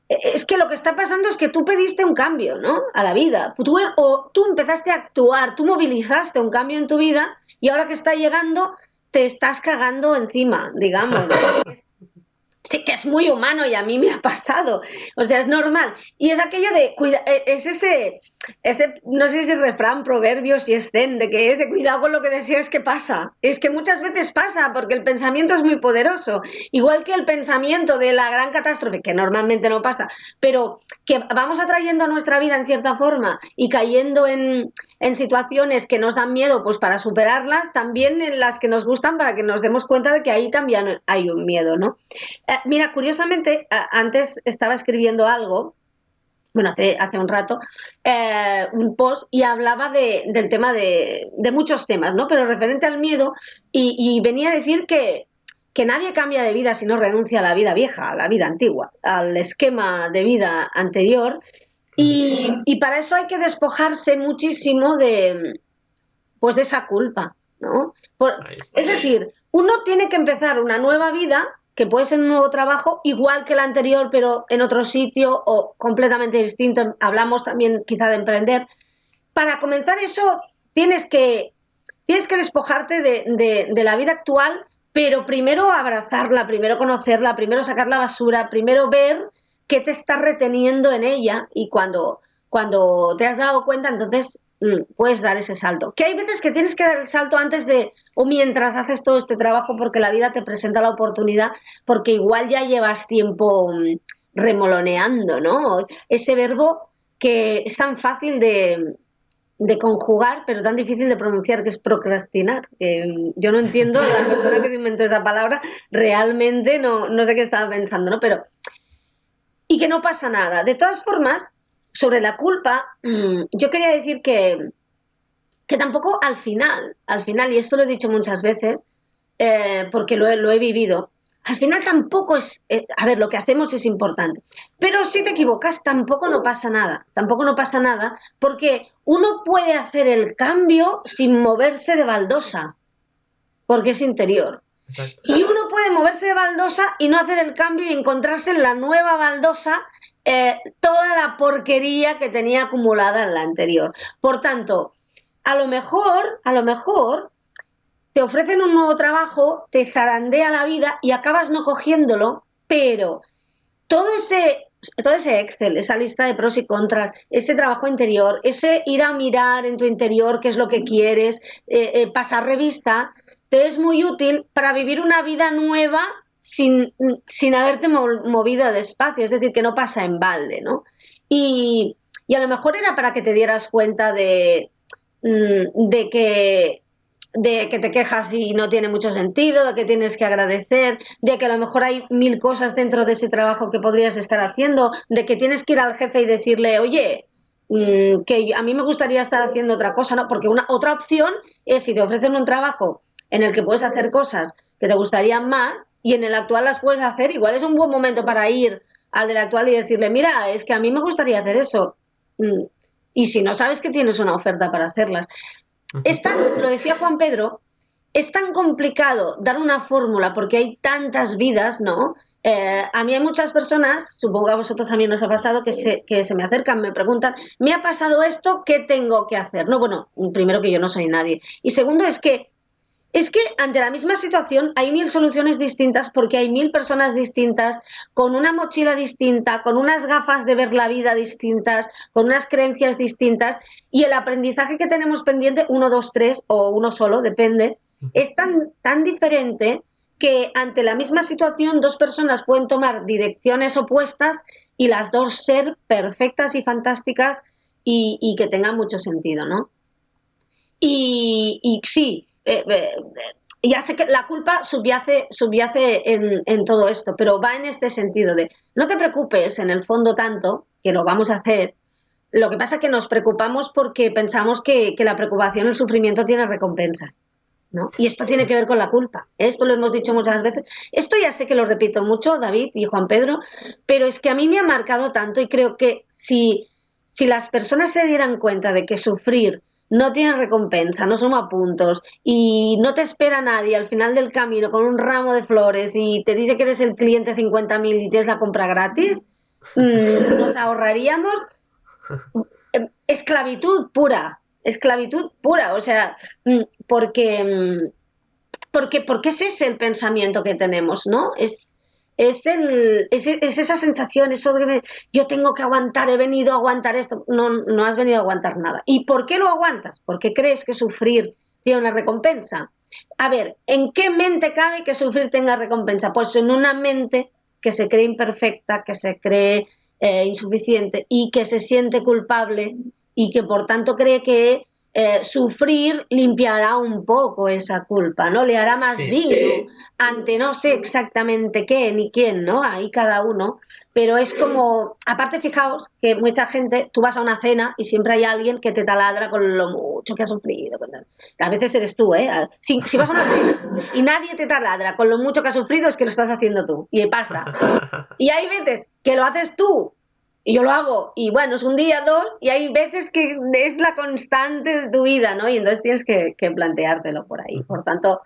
C: Es que lo que está pasando es que tú pediste un cambio, ¿no? A la vida. Tú empezaste a actuar, tú movilizaste un cambio en tu vida y ahora que está llegando te estás cagando encima, digamos, ¿no? sí que es muy humano y a mí me ha pasado, o sea, es normal. Y es aquello de, es ese, no sé si es refrán, proverbio, si es zen, de que es de cuidado con lo que deseas que pasa. Es que muchas veces pasa porque el pensamiento es muy poderoso, igual que el pensamiento de la gran catástrofe, que normalmente no pasa, pero que vamos atrayendo a nuestra vida en cierta forma y cayendo en situaciones que nos dan miedo, pues para superarlas, también en las que nos gustan para que nos demos cuenta de que ahí también hay un miedo, ¿no? Mira, curiosamente, antes estaba escribiendo algo, bueno, hace un rato, un post y hablaba del tema de muchos temas, ¿no? Pero referente al miedo y venía a decir que nadie cambia de vida si no renuncia a la vida vieja, a la vida antigua, al esquema de vida anterior. Y para eso hay que despojarse muchísimo pues de esa culpa, ¿no? Es decir, uno tiene que empezar una nueva vida, que puede ser un nuevo trabajo, igual que el anterior, pero en otro sitio o completamente distinto. Hablamos también quizá de emprender. Para comenzar eso, tienes que despojarte de la vida actual, pero primero abrazarla, primero conocerla, primero sacar la basura, primero ver qué te está reteniendo en ella y cuando te has dado cuenta, entonces puedes dar ese salto. Que hay veces que tienes que dar el salto antes de o mientras haces todo este trabajo porque la vida te presenta la oportunidad, porque igual ya llevas tiempo remoloneando, ¿no? Ese verbo que es tan fácil de conjugar, pero tan difícil de pronunciar, que es procrastinar. Que yo no entiendo, la persona que se inventó esa palabra realmente no sé qué estaba pensando, ¿no? Pero, y que no pasa nada. De todas formas, sobre la culpa, yo quería decir que tampoco al final, y esto lo he dicho muchas veces, porque lo he vivido, al final tampoco es, a ver, lo que hacemos es importante, pero si te equivocas tampoco no pasa nada, porque uno puede hacer el cambio sin moverse de baldosa, porque es interior.
A: Exacto.
C: Y uno puede moverse de baldosa y no hacer el cambio y encontrarse en la nueva baldosa toda la porquería que tenía acumulada en la anterior. Por tanto, a lo mejor te ofrecen un nuevo trabajo, te zarandea la vida y acabas no cogiéndolo, pero todo ese Excel, esa lista de pros y contras, ese trabajo interior, ese ir a mirar en tu interior qué es lo que quieres, pasar revista, te es muy útil para vivir una vida nueva sin haberte movido despacio, es decir, que no pasa en balde, ¿no? Y a lo mejor era para que te dieras cuenta de que te quejas y no tiene mucho sentido, de que tienes que agradecer, de que a lo mejor hay 1000 cosas dentro de ese trabajo que podrías estar haciendo, de que tienes que ir al jefe y decirle, oye, que a mí me gustaría estar haciendo otra cosa, ¿no? Porque otra opción es si te ofrecen un trabajo en el que puedes hacer cosas que te gustarían más y en el actual las puedes hacer, igual es un buen momento para ir al del actual y decirle, mira, es que a mí me gustaría hacer eso. Y si no sabes que tienes una oferta para hacerlas. Lo decía Juan Pedro, es tan complicado dar una fórmula porque hay tantas vidas, ¿no? A mí hay muchas personas, supongo que a vosotros también os ha pasado, que se me acercan, me preguntan, me ha pasado esto, ¿qué tengo que hacer? No, bueno, primero que yo no soy nadie. Y segundo es que ante la misma situación hay 1000 soluciones distintas porque hay 1000 personas distintas, con una mochila distinta, con unas gafas de ver la vida distintas, con unas creencias distintas y el aprendizaje que tenemos pendiente, 1, 2, 3 o uno solo, depende, es tan diferente que ante la misma situación 2 personas pueden tomar direcciones opuestas y las dos ser perfectas y fantásticas y que tengan mucho sentido, ¿no? Y sí, ya sé que la culpa subyace en todo esto, pero va en este sentido de no te preocupes en el fondo tanto, que lo vamos a hacer. Lo que pasa es que nos preocupamos porque pensamos que la preocupación, el sufrimiento tiene recompensa, ¿no? Y esto tiene que ver con la culpa. Esto lo hemos dicho muchas veces. Esto ya sé que lo repito mucho, David y Juan Pedro, pero es que a mí me ha marcado tanto y creo que si las personas se dieran cuenta de que sufrir no tiene recompensa, no suma puntos y no te espera nadie al final del camino con un ramo de flores y te dice que eres el cliente 50.000 y tienes la compra gratis, nos ahorraríamos esclavitud pura, o sea, porque ese es el pensamiento que tenemos, ¿no? es esa sensación, eso de que yo tengo que aguantar, he venido a aguantar esto. No, no has venido a aguantar nada. ¿Y por qué lo aguantas? Porque crees que sufrir tiene una recompensa. A ver, ¿en qué mente cabe que sufrir tenga recompensa? Pues en una mente que se cree imperfecta, que se cree insuficiente y que se siente culpable y que por tanto cree que sufrir limpiará un poco esa culpa, ¿no? Le hará más digno ante no sé exactamente qué ni quién, ¿no? Ahí cada uno. Pero es como, aparte fijaos que mucha gente, tú vas a una cena y siempre hay alguien que te taladra con lo mucho que ha sufrido. A veces eres tú, ¿eh? Si vas a una cena y nadie te taladra con lo mucho que has sufrido, es que lo estás haciendo tú. Y pasa. Y hay veces que lo haces tú y yo lo hago, y bueno, es un día, dos, y hay veces que es la constante de tu vida, ¿no? Y entonces tienes que planteártelo por ahí. Por tanto,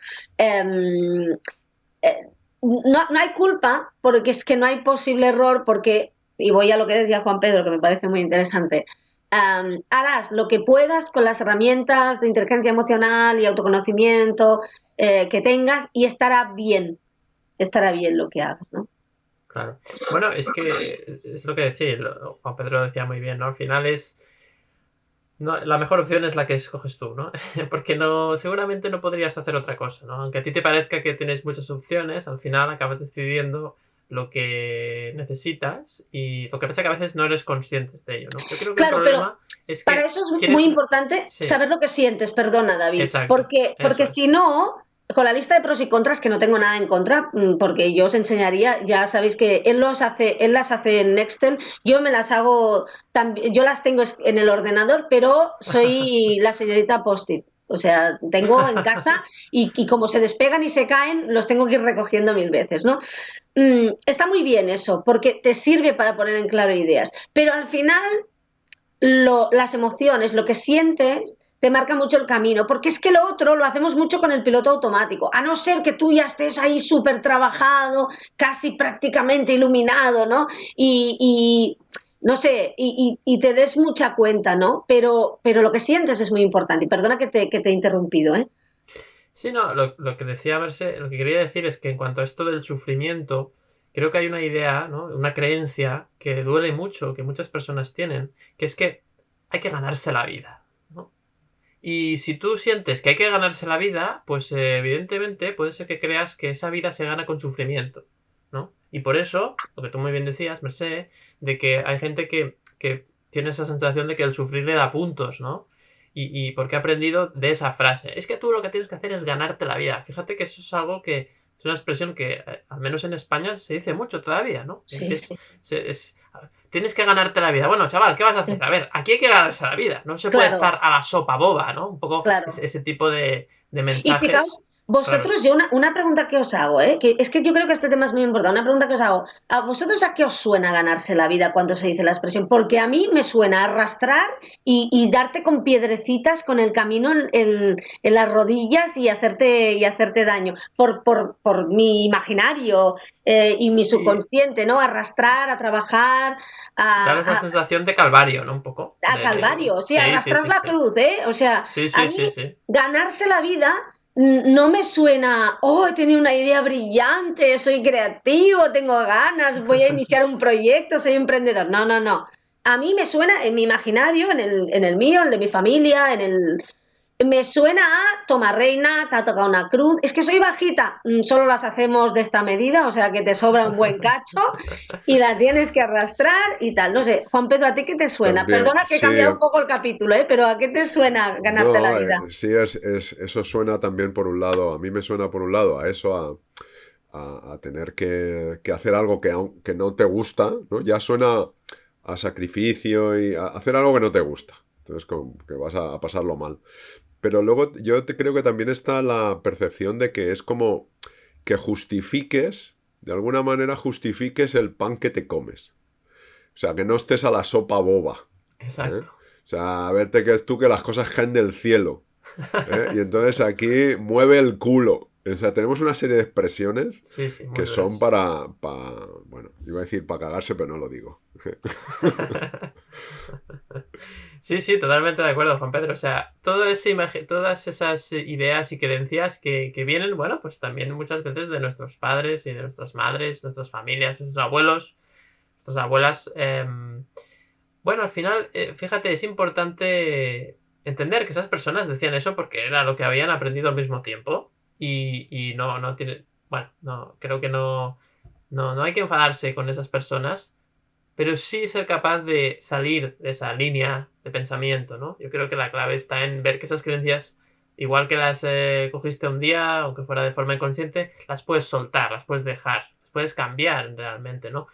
C: no hay culpa, porque es que no hay posible error, porque, y voy a lo que decía Juan Pedro, que me parece muy interesante, harás lo que puedas con las herramientas de inteligencia emocional y autoconocimiento que tengas, y estará bien lo que hagas, ¿no?
A: Claro. Bueno, es que es lo que decía, Juan Pedro decía muy bien, ¿no? Al final no, la mejor opción es la que escoges tú, ¿no? Porque seguramente no podrías hacer otra cosa, ¿no? Aunque a ti te parezca que tienes muchas opciones, al final acabas decidiendo lo que necesitas, y lo que pasa es que a veces no eres consciente de ello, ¿no? Yo creo que
C: claro,
A: el problema es que
C: para eso es muy importante saber lo que sientes, perdona, David.
A: Exacto,
C: porque si no, con la lista de pros y contras, que no tengo nada en contra, porque yo os enseñaría, ya sabéis que él las hace en Excel, yo me las hago, yo las tengo en el ordenador, pero soy la señorita Post-it. O sea, tengo en casa y como se despegan y se caen, los tengo que ir recogiendo 1000 veces, ¿no? Está muy bien eso, porque te sirve para poner en claro ideas, pero al final las emociones, lo que sientes, te marca mucho el camino, porque es que lo otro lo hacemos mucho con el piloto automático, a no ser que tú ya estés ahí súper trabajado, casi prácticamente iluminado, ¿no? Y no sé, y te des mucha cuenta, ¿no? Pero lo que sientes es muy importante, y perdona que te he interrumpido, ¿eh?
A: Sí, no, lo que decía Mercé, lo que quería decir es que en cuanto a esto del sufrimiento, creo que hay una idea, ¿no? Una creencia que duele mucho, que muchas personas tienen, que es que hay que ganarse la vida, ¿no? Y si tú sientes que hay que ganarse la vida, pues evidentemente puede ser que creas que esa vida se gana con sufrimiento, ¿no? Y por eso, lo que tú muy bien decías, Mercé, de que hay gente que tiene esa sensación de que el sufrir le da puntos, ¿no? Y porque he aprendido de esa frase. Es que tú lo que tienes que hacer es ganarte la vida. Fíjate que eso es algo que es una expresión que, al menos en España, se dice mucho todavía, ¿no?
C: Sí.
A: Tienes que ganarte la vida. Bueno, chaval, ¿qué vas a hacer? A ver, aquí hay que ganarse la vida. No se puede estar a la sopa boba, ¿no? Un poco ese tipo de mensajes.
C: Y fijaos, vosotros, yo una pregunta que os hago, que es que yo creo que este tema es muy importante, una pregunta que os hago, ¿a vosotros a qué os suena ganarse la vida cuando se dice la expresión? Porque a mí me suena arrastrar y darte con piedrecitas con el camino en las rodillas y hacerte daño, por mi imaginario y mi subconsciente, ¿no? Arrastrar, a trabajar,
A: Daros la sensación de calvario, ¿no? Un poco.
C: A calvario, sí, arrastrar la cruz, O sea, a mí ganarse la vida no me suena, he tenido una idea brillante, soy creativo, tengo ganas, voy a iniciar un proyecto, soy emprendedor. No, no, no. A mí me suena, en mi imaginario, en el mío, el de mi familia, me suena a toma reina, te ha tocado una cruz. Es que soy bajita, solo las hacemos de esta medida, o sea que te sobra un buen cacho y la tienes que arrastrar y tal. No sé, Juan Pedro, ¿a ti qué te suena?
B: También,
C: perdona que he cambiado un poco el capítulo, pero ¿a qué te suena ganarte la vida?
B: Sí, eso suena también por un lado, a mí me suena por un lado a eso, a tener que hacer algo que no te gusta, ¿no? Ya suena a sacrificio y a hacer algo que no te gusta. Entonces, como que vas a pasarlo mal. Pero luego creo que también está la percepción de que es como que de alguna manera justifiques el pan que te comes. O sea, que no estés a la sopa boba.
A: Exacto.
B: O sea, a verte que es tú que las cosas caen del cielo. Y entonces aquí mueve el culo. O sea, tenemos una serie de expresiones
A: Sí, sí, muy
B: que son
A: duras.
B: bueno, iba a decir para cagarse, pero no lo digo.
A: Sí, sí, totalmente de acuerdo, Juan Pedro. O sea, todas esas ideas y creencias que vienen, bueno, pues también muchas veces de nuestros padres y de nuestras madres, nuestras familias, nuestros abuelos, nuestras abuelas. Bueno, al final, fíjate, es importante entender que esas personas decían eso porque era lo que habían aprendido al mismo tiempo y no tiene, bueno, no, creo que no hay que enfadarse con esas personas, pero sí ser capaz de salir de esa línea de pensamiento, ¿no? Yo creo que la clave está en ver que esas creencias, igual que las cogiste un día, aunque fuera de forma inconsciente, las puedes soltar, las puedes dejar, las puedes cambiar realmente, ¿no?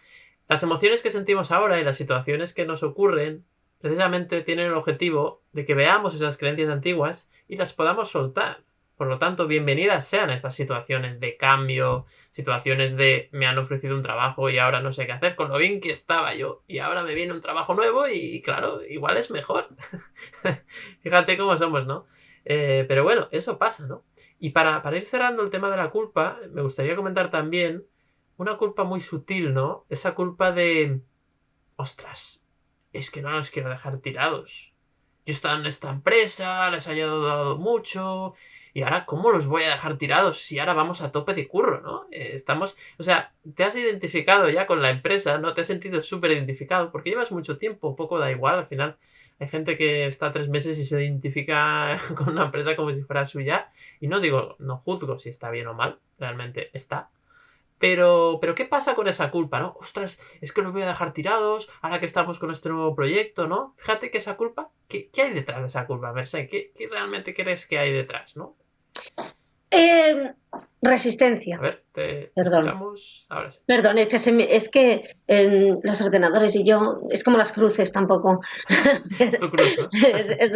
A: Las emociones que sentimos ahora y las situaciones que nos ocurren precisamente tienen el objetivo de que veamos esas creencias antiguas y las podamos soltar. Por lo tanto, bienvenidas sean estas situaciones de cambio, situaciones de me han ofrecido un trabajo y ahora no sé qué hacer con lo bien que estaba yo y ahora me viene un trabajo nuevo y claro, igual es mejor. Fíjate cómo somos, ¿no? Pero bueno, eso pasa, ¿no? Y para ir cerrando el tema de la culpa, me gustaría comentar también una culpa muy sutil, ¿no? Esa culpa de, ostras, es que no los quiero dejar tirados. Yo estaba en esta empresa, les he ayudado mucho, y ahora, ¿cómo los voy a dejar tirados si ahora vamos a tope de curro, ¿no? Estamos, o sea, te has identificado ya con la empresa, ¿no? Te has sentido súper identificado, porque llevas mucho tiempo, poco da igual, al final hay gente que está 3 meses y se identifica con una empresa como si fuera suya, y no digo, no juzgo si está bien o mal, realmente está. Pero ¿qué pasa con esa culpa, no? Ostras, es que los voy a dejar tirados ahora que estamos con este nuevo proyecto, ¿no? Fíjate que esa culpa, ¿qué hay detrás de esa culpa, Merced? ¿Qué realmente crees que hay detrás, no?
C: Resistencia,
A: A ver, te
C: perdón.
A: escuchamos ahora sí.
C: Perdón, es que los ordenadores y yo, es como las cruces tampoco.
A: Es tu cruz, ¿no?
C: Es, es-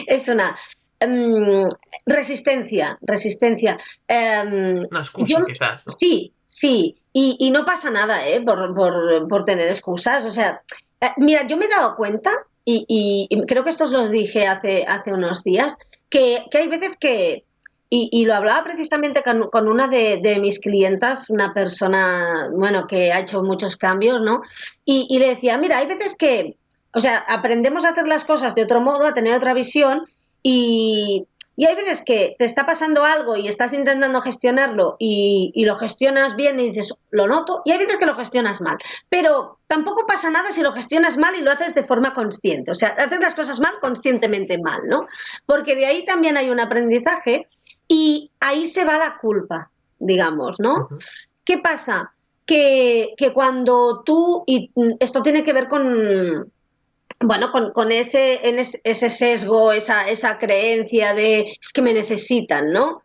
C: es una em, resistencia.
A: Una
C: Yo
A: excusa, quizás, ¿no?
C: sí, sí, y no pasa nada, por tener excusas. O sea, mira, yo me he dado cuenta, y creo que esto os lo dije hace unos días, que hay veces que y lo hablaba precisamente con una de mis clientas, una persona, bueno, que ha hecho muchos cambios, ¿no? Y le decía, mira, hay veces que, o sea, aprendemos a hacer las cosas de otro modo, a tener otra visión, y hay veces que te está pasando algo y estás intentando gestionarlo y lo gestionas bien y dices, lo noto, y hay veces que lo gestionas mal. Pero tampoco pasa nada si lo gestionas mal y lo haces de forma consciente. O sea, haces las cosas mal conscientemente mal, ¿no? Porque de ahí también hay un aprendizaje y ahí se va la culpa, digamos, ¿no?
A: Ujú.
C: ¿Qué pasa? Que cuando tú, y esto tiene que ver con, bueno, con ese sesgo, esa creencia de es que me necesitan, ¿no?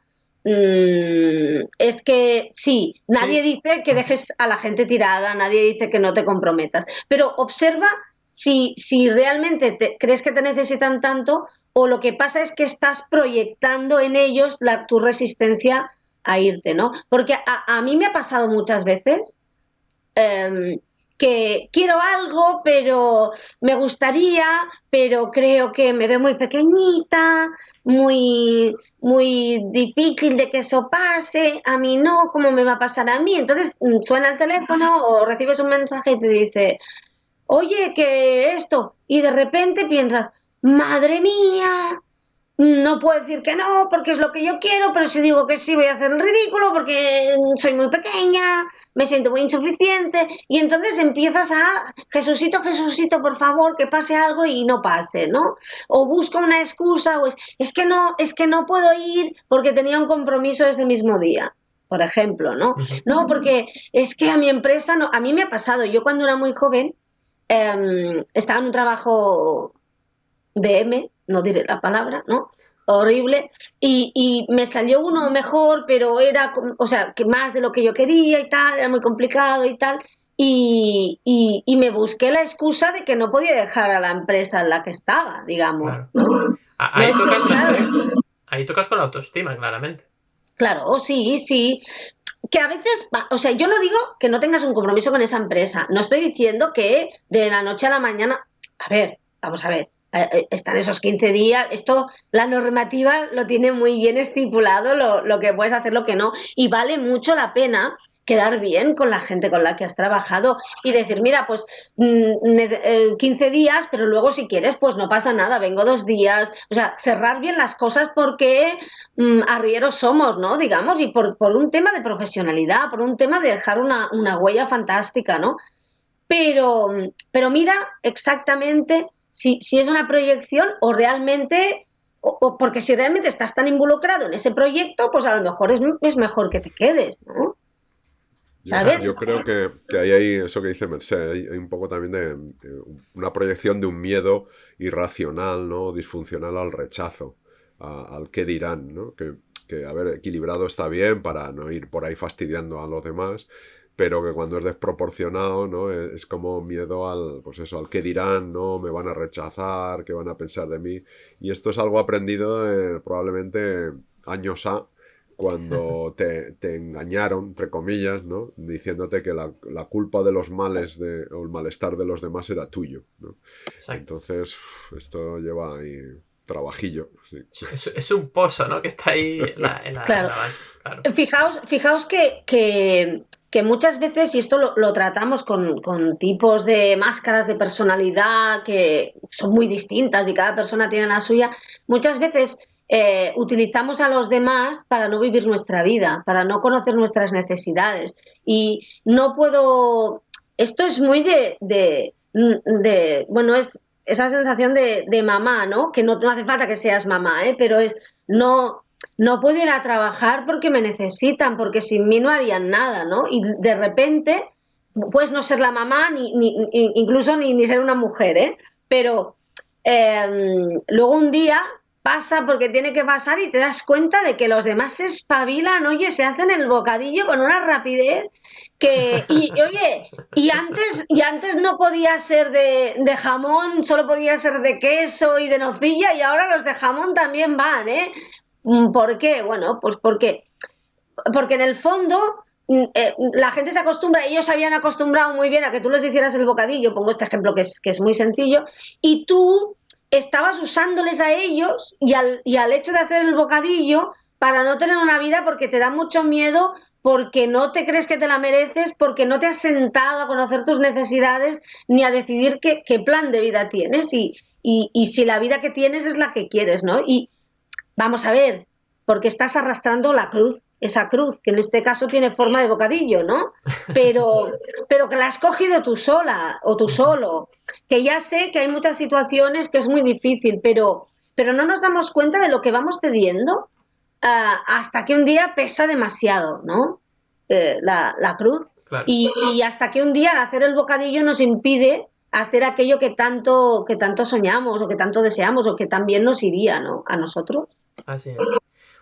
C: Es que sí, nadie
A: Sí.
C: dice que
A: Ujú.
C: dejes a la gente tirada, nadie dice que no te comprometas, pero observa si realmente crees que te necesitan tanto o lo que pasa es que estás proyectando en ellos tu resistencia a irte, ¿no? Porque a mí me ha pasado muchas veces eh, que quiero algo, pero me gustaría, pero creo que me veo muy pequeñita, muy difícil de que eso pase, a mí no, ¿cómo me va a pasar a mí? Entonces suena el teléfono o recibes un mensaje y te dice, oye, que esto, y de repente piensas, madre mía, no puedo decir que no porque es lo que yo quiero, pero si digo que sí voy a hacer el ridículo porque soy muy pequeña, me siento muy insuficiente y entonces empiezas a Jesucito, Jesucito, por favor, que pase algo y no pase, ¿no? O busco una excusa o es que no puedo ir porque tenía un compromiso ese mismo día. Por ejemplo, ¿no?
A: Ujú.
C: No, porque es que a mi empresa no, a mí me ha pasado, yo cuando era muy joven estaba en un trabajo de M, no diré la palabra, ¿no? Horrible, y me salió uno mejor, pero era, o sea, que más de lo que yo quería y tal, era muy complicado y tal, y me busqué la excusa de que no podía dejar a la empresa en la que estaba, digamos,
A: Claro.
C: ¿no? No
A: Ahí
C: es que,
A: tocas,
C: claro,
A: Merced, ahí tocas con la autoestima, claramente.
C: claro, sí, sí, que a veces, o sea, yo no digo que no tengas un compromiso con esa empresa, no estoy diciendo que de la noche a la mañana, a ver, vamos a ver, están esos 15 días. Esto, la normativa lo tiene muy bien estipulado, lo que puedes hacer, lo que no. Y vale mucho la pena quedar bien con la gente con la que has trabajado y decir, mira, pues 15 días, pero luego si quieres, pues no pasa nada, vengo 2 días. O sea, cerrar bien las cosas porque arrieros somos, ¿no? Digamos, y por un tema de profesionalidad, por un tema de dejar una huella fantástica, ¿no? Pero, pero mira exactamente si es una proyección o realmente, porque si realmente estás tan involucrado en ese proyecto, pues a lo mejor es mejor que te quedes, ¿no? ¿Sabes?
B: Yo creo que ahí hay eso que dice Merced, hay un poco también de una proyección de un miedo irracional, ¿no? Disfuncional al rechazo, al qué dirán, ¿no? Que, a ver, equilibrado está bien para no ir por ahí fastidiando a los demás, pero que cuando es desproporcionado, ¿no? Es como miedo al, pues eso, al qué dirán, ¿no? Me van a rechazar, qué van a pensar de mí. Y esto es algo aprendido probablemente años A, cuando te engañaron, entre comillas, ¿no? Diciéndote que la culpa de los males o el malestar de los demás era tuyo, ¿no?
A: Exacto.
B: Entonces, esto lleva ahí trabajillo. Sí.
A: Es un pozo, ¿no? Que está ahí en
C: Claro.
A: la base, claro.
C: Fijaos que muchas veces, y esto lo tratamos con tipos de máscaras de personalidad que son muy distintas y cada persona tiene la suya, muchas veces utilizamos a los demás para no vivir nuestra vida, para no conocer nuestras necesidades. Y no puedo... Esto es muy bueno, es esa sensación de mamá, ¿no? Que no hace falta que seas mamá, ¿eh? Pero es... No puedo ir a trabajar porque me necesitan, porque sin mí no harían nada, ¿no? Y de repente, puedes no ser la mamá, incluso ni ser una mujer, ¿eh? Pero luego un día pasa porque tiene que pasar y te das cuenta de que los demás se espabilan, oye, se hacen el bocadillo con una rapidez oye, y antes no podía ser de jamón, solo podía ser de queso y de nocilla, y ahora los de jamón también van, ¿eh? ¿Por qué? Bueno, pues porque en el fondo la gente se acostumbra, ellos se habían acostumbrado muy bien a que tú les hicieras el bocadillo, pongo este ejemplo que es muy sencillo, y tú estabas usándoles a ellos y al hecho de hacer el bocadillo para no tener una vida porque te da mucho miedo, porque no te crees que te la mereces, porque no te has sentado a conocer tus necesidades ni a decidir qué plan de vida tienes y si la vida que tienes es la que quieres, ¿no? Y vamos a ver, porque estás arrastrando la cruz, esa cruz, que en este caso tiene forma de bocadillo, ¿no? Pero que la has cogido tú sola o tú solo, que ya sé que hay muchas situaciones que es muy difícil, pero no nos damos cuenta de lo que vamos cediendo hasta que un día pesa demasiado, ¿no? La cruz.
A: Claro.
C: Y hasta que un día al hacer el bocadillo nos impide hacer aquello que tanto soñamos o que tanto deseamos o que también nos iría, ¿no? A nosotros.
A: Así es.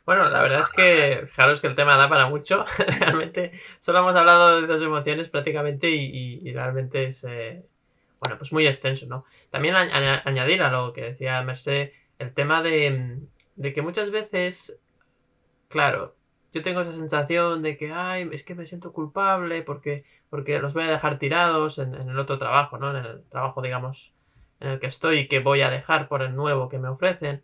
A: Bueno, la verdad es que fijaros que el tema da para mucho. Realmente solo hemos hablado de dos emociones prácticamente y realmente es bueno, pues muy extenso, ¿no? También añadir a lo que decía Merced el tema de que muchas veces, claro, yo tengo esa sensación de que, ay, es que me siento culpable porque los voy a dejar tirados en el otro trabajo, ¿no? En el trabajo, digamos, en el que estoy y que voy a dejar por el nuevo que me ofrecen.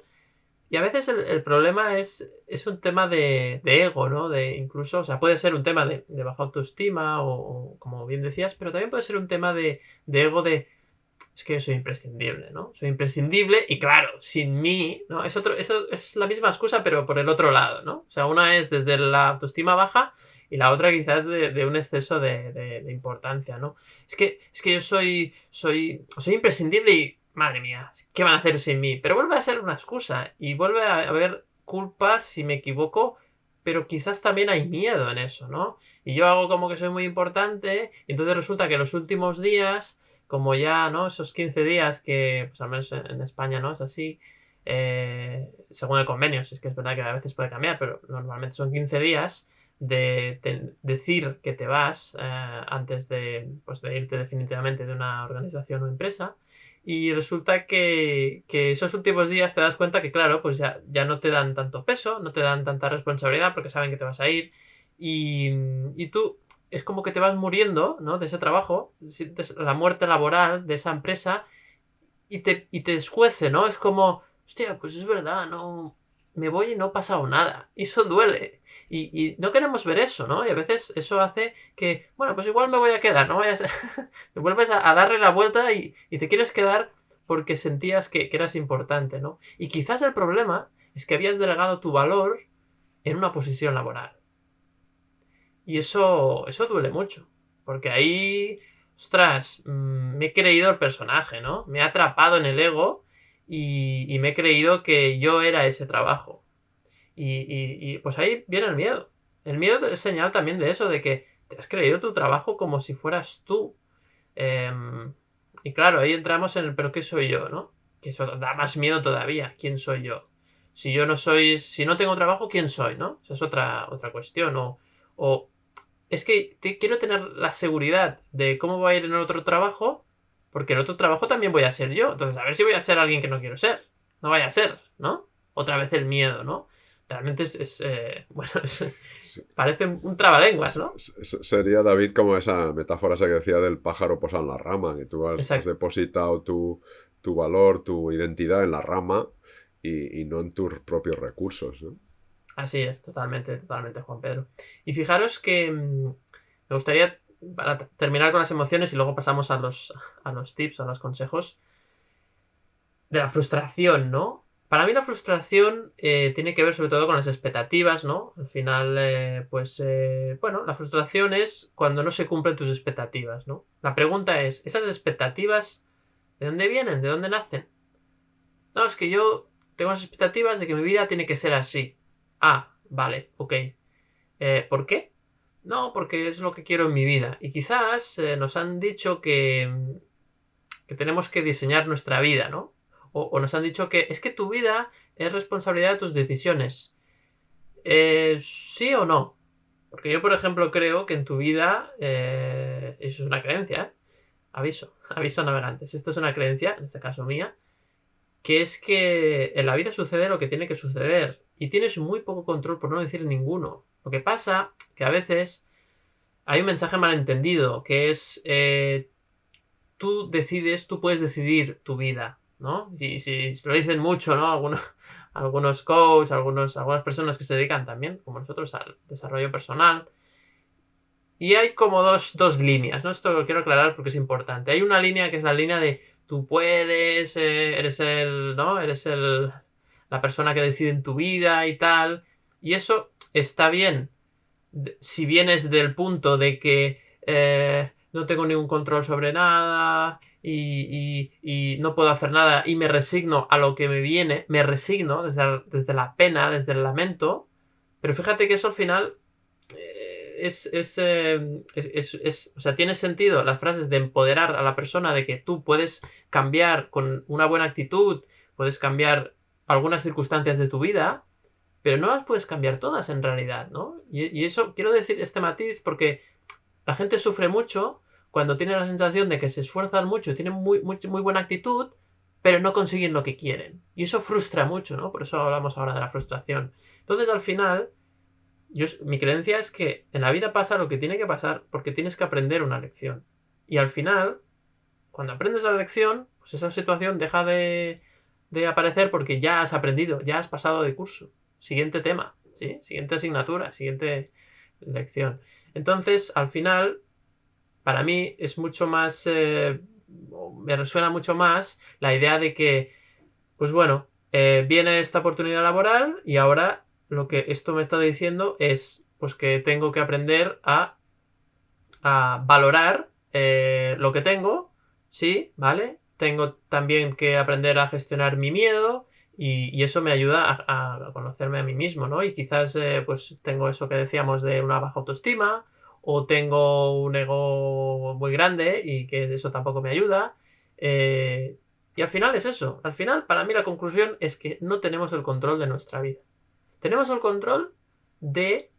A: Y a veces el problema es un tema de ego, ¿no? De incluso, o sea, puede ser un tema de baja autoestima o como bien decías, pero también puede ser un tema de ego es que yo soy imprescindible, ¿no? Soy imprescindible y claro, sin mí, ¿no? Eso es la misma excusa, pero por el otro lado, ¿no? O sea, una es desde la autoestima baja y la otra quizás de un exceso de importancia, ¿no? Es que yo soy imprescindible y, madre mía, ¿qué van a hacer sin mí? Pero vuelve a ser una excusa y vuelve a haber culpa si me equivoco, pero quizás también hay miedo en eso, ¿no? Y yo hago como que soy muy importante y entonces resulta que los últimos días como ya, ¿no? Esos 15 días que, pues al menos en España, ¿no? Es así, según el convenio, si es que es verdad que a veces puede cambiar, pero normalmente son 15 días de decir que te vas antes pues de irte definitivamente de una organización o empresa. Y resulta que esos últimos días te das cuenta que, claro, pues ya no te dan tanto peso, no te dan tanta responsabilidad porque saben que te vas a ir. Y tú es como que te vas muriendo, ¿no? De ese trabajo, sientes la muerte laboral de esa empresa y te escuece, ¿no? Es como, hostia, pues es verdad, no, me voy y no ha pasado nada. Y eso duele. Y no queremos ver eso, ¿no? Y a veces eso hace que, bueno, pues igual me voy a quedar, no vayas te vuelves a darle la vuelta y te quieres quedar porque sentías que eras importante, ¿no? Y quizás el problema es que habías delegado tu valor en una posición laboral. Y eso duele mucho. Porque ahí, ostras, me he creído el personaje, ¿no? Me he atrapado en el ego y me he creído que yo era ese trabajo. Y pues ahí viene el miedo. El miedo es señal también de eso, de que te has creído tu trabajo como si fueras tú. Y claro, ahí entramos en el pero ¿qué soy yo, no? Que eso da más miedo todavía. ¿Quién soy yo? Si yo no soy, si no tengo trabajo, ¿quién soy, no? Esa es otra cuestión. O es que quiero tener la seguridad de cómo va a ir en el otro trabajo, porque en el otro trabajo también voy a ser yo. Entonces, a ver si voy a ser alguien que no quiero ser. No vaya a ser, ¿no? Otra vez el miedo, ¿no? Realmente bueno,
B: Sí.
A: parece un trabalenguas, ¿no?
B: Sería, David, como esa metáfora esa que decía del pájaro posado en la rama, que tú has
A: Exacto.
B: depositado tu valor, tu identidad en la rama y no en tus propios recursos, ¿no?
A: Así es, totalmente, totalmente, Juan Pedro. Y fijaros que me gustaría, para terminar con las emociones y luego pasamos a los tips, a los consejos, de la frustración, ¿no? Para mí la frustración tiene que ver sobre todo con las expectativas, ¿no? Al final, bueno, la frustración es cuando no se cumplen tus expectativas, ¿no? La pregunta es, ¿esas expectativas de dónde vienen? ¿De dónde nacen? No, es que yo tengo las expectativas de que mi vida tiene que ser así. Ah, vale, ok. ¿Por qué? No, porque es lo que quiero en mi vida. Y quizás nos han dicho que tenemos que diseñar nuestra vida, ¿no? O nos han dicho que es que tu vida es responsabilidad de tus decisiones. ¿Sí o no? Porque yo, por ejemplo, creo que en tu vida, eso es una creencia, ¿eh? Aviso, aviso navegantes. Esto es una creencia, en este caso mía, que es que en la vida sucede lo que tiene que suceder y tienes muy poco control, por no decir ninguno. Lo que pasa que a veces hay un mensaje malentendido, que es tú puedes decidir tu vida, ¿no? Y si lo dicen mucho, ¿no? Algunos coaches, algunas personas que se dedican también, como nosotros, al desarrollo personal. Y hay como dos líneas, ¿no? Esto lo quiero aclarar porque es importante. Hay una línea que es la línea de tú puedes, ¿no? La persona que decide en tu vida y tal. Y eso está bien si vienes del punto de que no tengo ningún control sobre nada y no puedo hacer nada y me resigno a lo que me viene, me resigno desde la pena, desde el lamento. Pero fíjate que eso al final o sea, tiene sentido las frases de empoderar a la persona, de que tú puedes cambiar con una buena actitud, puedes cambiar algunas circunstancias de tu vida, pero no las puedes cambiar todas en realidad, ¿no? Y eso, quiero decir este matiz porque la gente sufre mucho cuando tiene la sensación de que se esfuerzan mucho, tienen muy buena actitud, pero no consiguen lo que quieren. Y eso frustra mucho, ¿no? Por eso hablamos ahora de la frustración. Entonces, al final, mi creencia es que en la vida pasa lo que tiene que pasar porque tienes que aprender una lección. Y al final, cuando aprendes la lección, pues esa situación deja de aparecer porque ya has aprendido, ya has pasado de curso. Siguiente tema, ¿sí? Siguiente asignatura, siguiente lección. Entonces, al final, para mí es mucho más, me resuena mucho más la idea de que, pues bueno, viene esta oportunidad laboral y ahora lo que esto me está diciendo es pues que tengo que aprender a valorar lo que tengo, ¿sí? ¿Vale? Tengo también que aprender a gestionar mi miedo y eso me ayuda a conocerme a mí mismo, ¿no? Y quizás pues tengo eso que decíamos de una baja autoestima o tengo un ego muy grande y que eso tampoco me ayuda. Y al final es eso. Al final, para mí la conclusión es que no tenemos el control de nuestra vida. Tenemos el control de,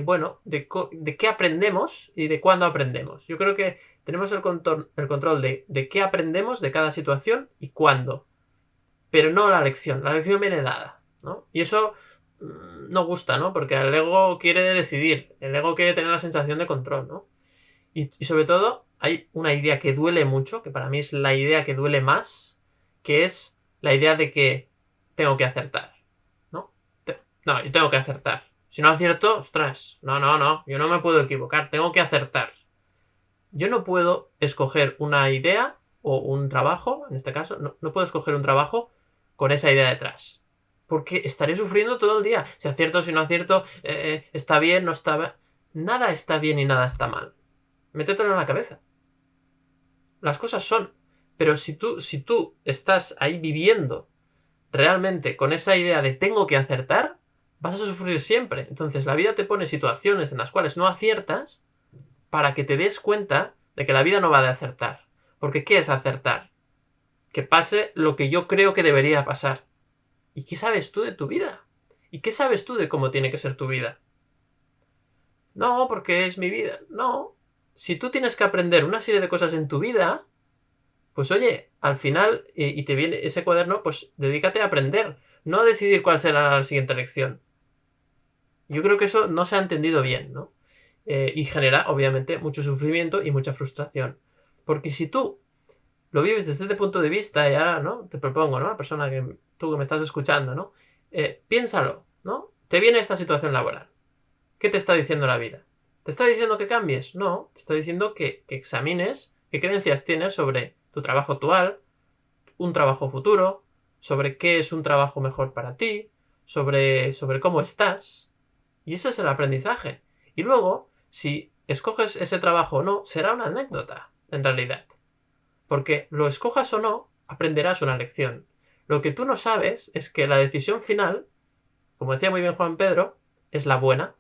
A: bueno, de qué aprendemos y de cuándo aprendemos. Yo creo que tenemos el control de qué aprendemos de cada situación y cuándo. Pero no la lección. La lección viene dada, ¿no? Y eso no gusta, ¿no? Porque el ego quiere decidir. El ego quiere tener la sensación de control, ¿no? Y sobre todo, hay una idea que duele mucho, que para mí es la idea que duele más, que es la idea de que tengo que acertar, ¿no? No, yo tengo que acertar. Si no acierto, ostras, no, yo no me puedo equivocar, tengo que acertar. Yo no puedo escoger una idea o un trabajo, en este caso, no puedo escoger un trabajo con esa idea detrás. Porque estaré sufriendo todo el día. Si acierto, si no acierto, está bien, no está bien. Nada está bien y nada está mal. Métetelo en la cabeza. Las cosas son. Pero si tú estás ahí viviendo realmente con esa idea de tengo que acertar, vas a sufrir siempre. Entonces la vida te pone situaciones en las cuales no aciertas para que te des cuenta de que la vida no va de acertar. Porque ¿qué es acertar? Que pase lo que yo creo que debería pasar. ¿Y qué sabes tú de tu vida? ¿Y qué sabes tú de cómo tiene que ser tu vida? No, porque es mi vida. No. Si tú tienes que aprender una serie de cosas en tu vida, pues oye, al final, y te viene ese cuaderno, pues dedícate a aprender, no a decidir cuál será la siguiente lección. Yo creo que eso no se ha entendido bien, ¿no? Y genera, obviamente, mucho sufrimiento y mucha frustración. Porque si tú lo vives desde este punto de vista, y ahora, ¿no? Te propongo, ¿no? La persona que tú que me estás escuchando, ¿no? Piénsalo, ¿no? Te viene esta situación laboral. ¿Qué te está diciendo la vida? ¿Te está diciendo que cambies? No, te está diciendo que examines qué creencias tienes sobre tu trabajo actual, un trabajo futuro, sobre qué es un trabajo mejor para ti, sobre cómo estás. Y ese es el aprendizaje. Y luego, si escoges ese trabajo o no, será una anécdota, en realidad. Porque lo escojas o no, aprenderás una lección. Lo que tú no sabes es que la decisión final, como decía muy bien Juan Pedro, es la buena.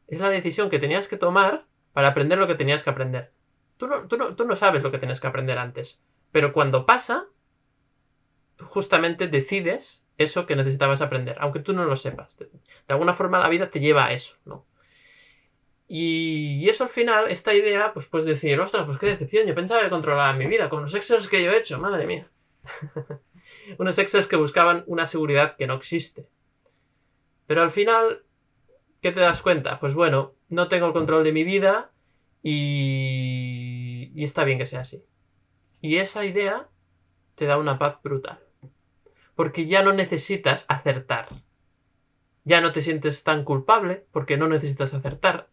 A: Es la decisión que tenías que tomar para aprender lo que tenías que aprender. Tú no sabes lo que tenías que aprender antes. Pero cuando pasa, tú justamente decides eso que necesitabas aprender, aunque tú no lo sepas. De alguna forma la vida te lleva a eso, ¿no? Y eso al final, esta idea, pues puedes decir, ostras, pues qué decepción, yo pensaba que controlaba mi vida con los Excels que yo he hecho, madre mía. Unos Excels que buscaban una seguridad que no existe. Pero al final, ¿qué te das cuenta? Pues bueno, no tengo el control de mi vida y está bien que sea así. Y esa idea te da una paz brutal. Porque ya no necesitas acertar. Ya no te sientes tan culpable porque no necesitas acertar.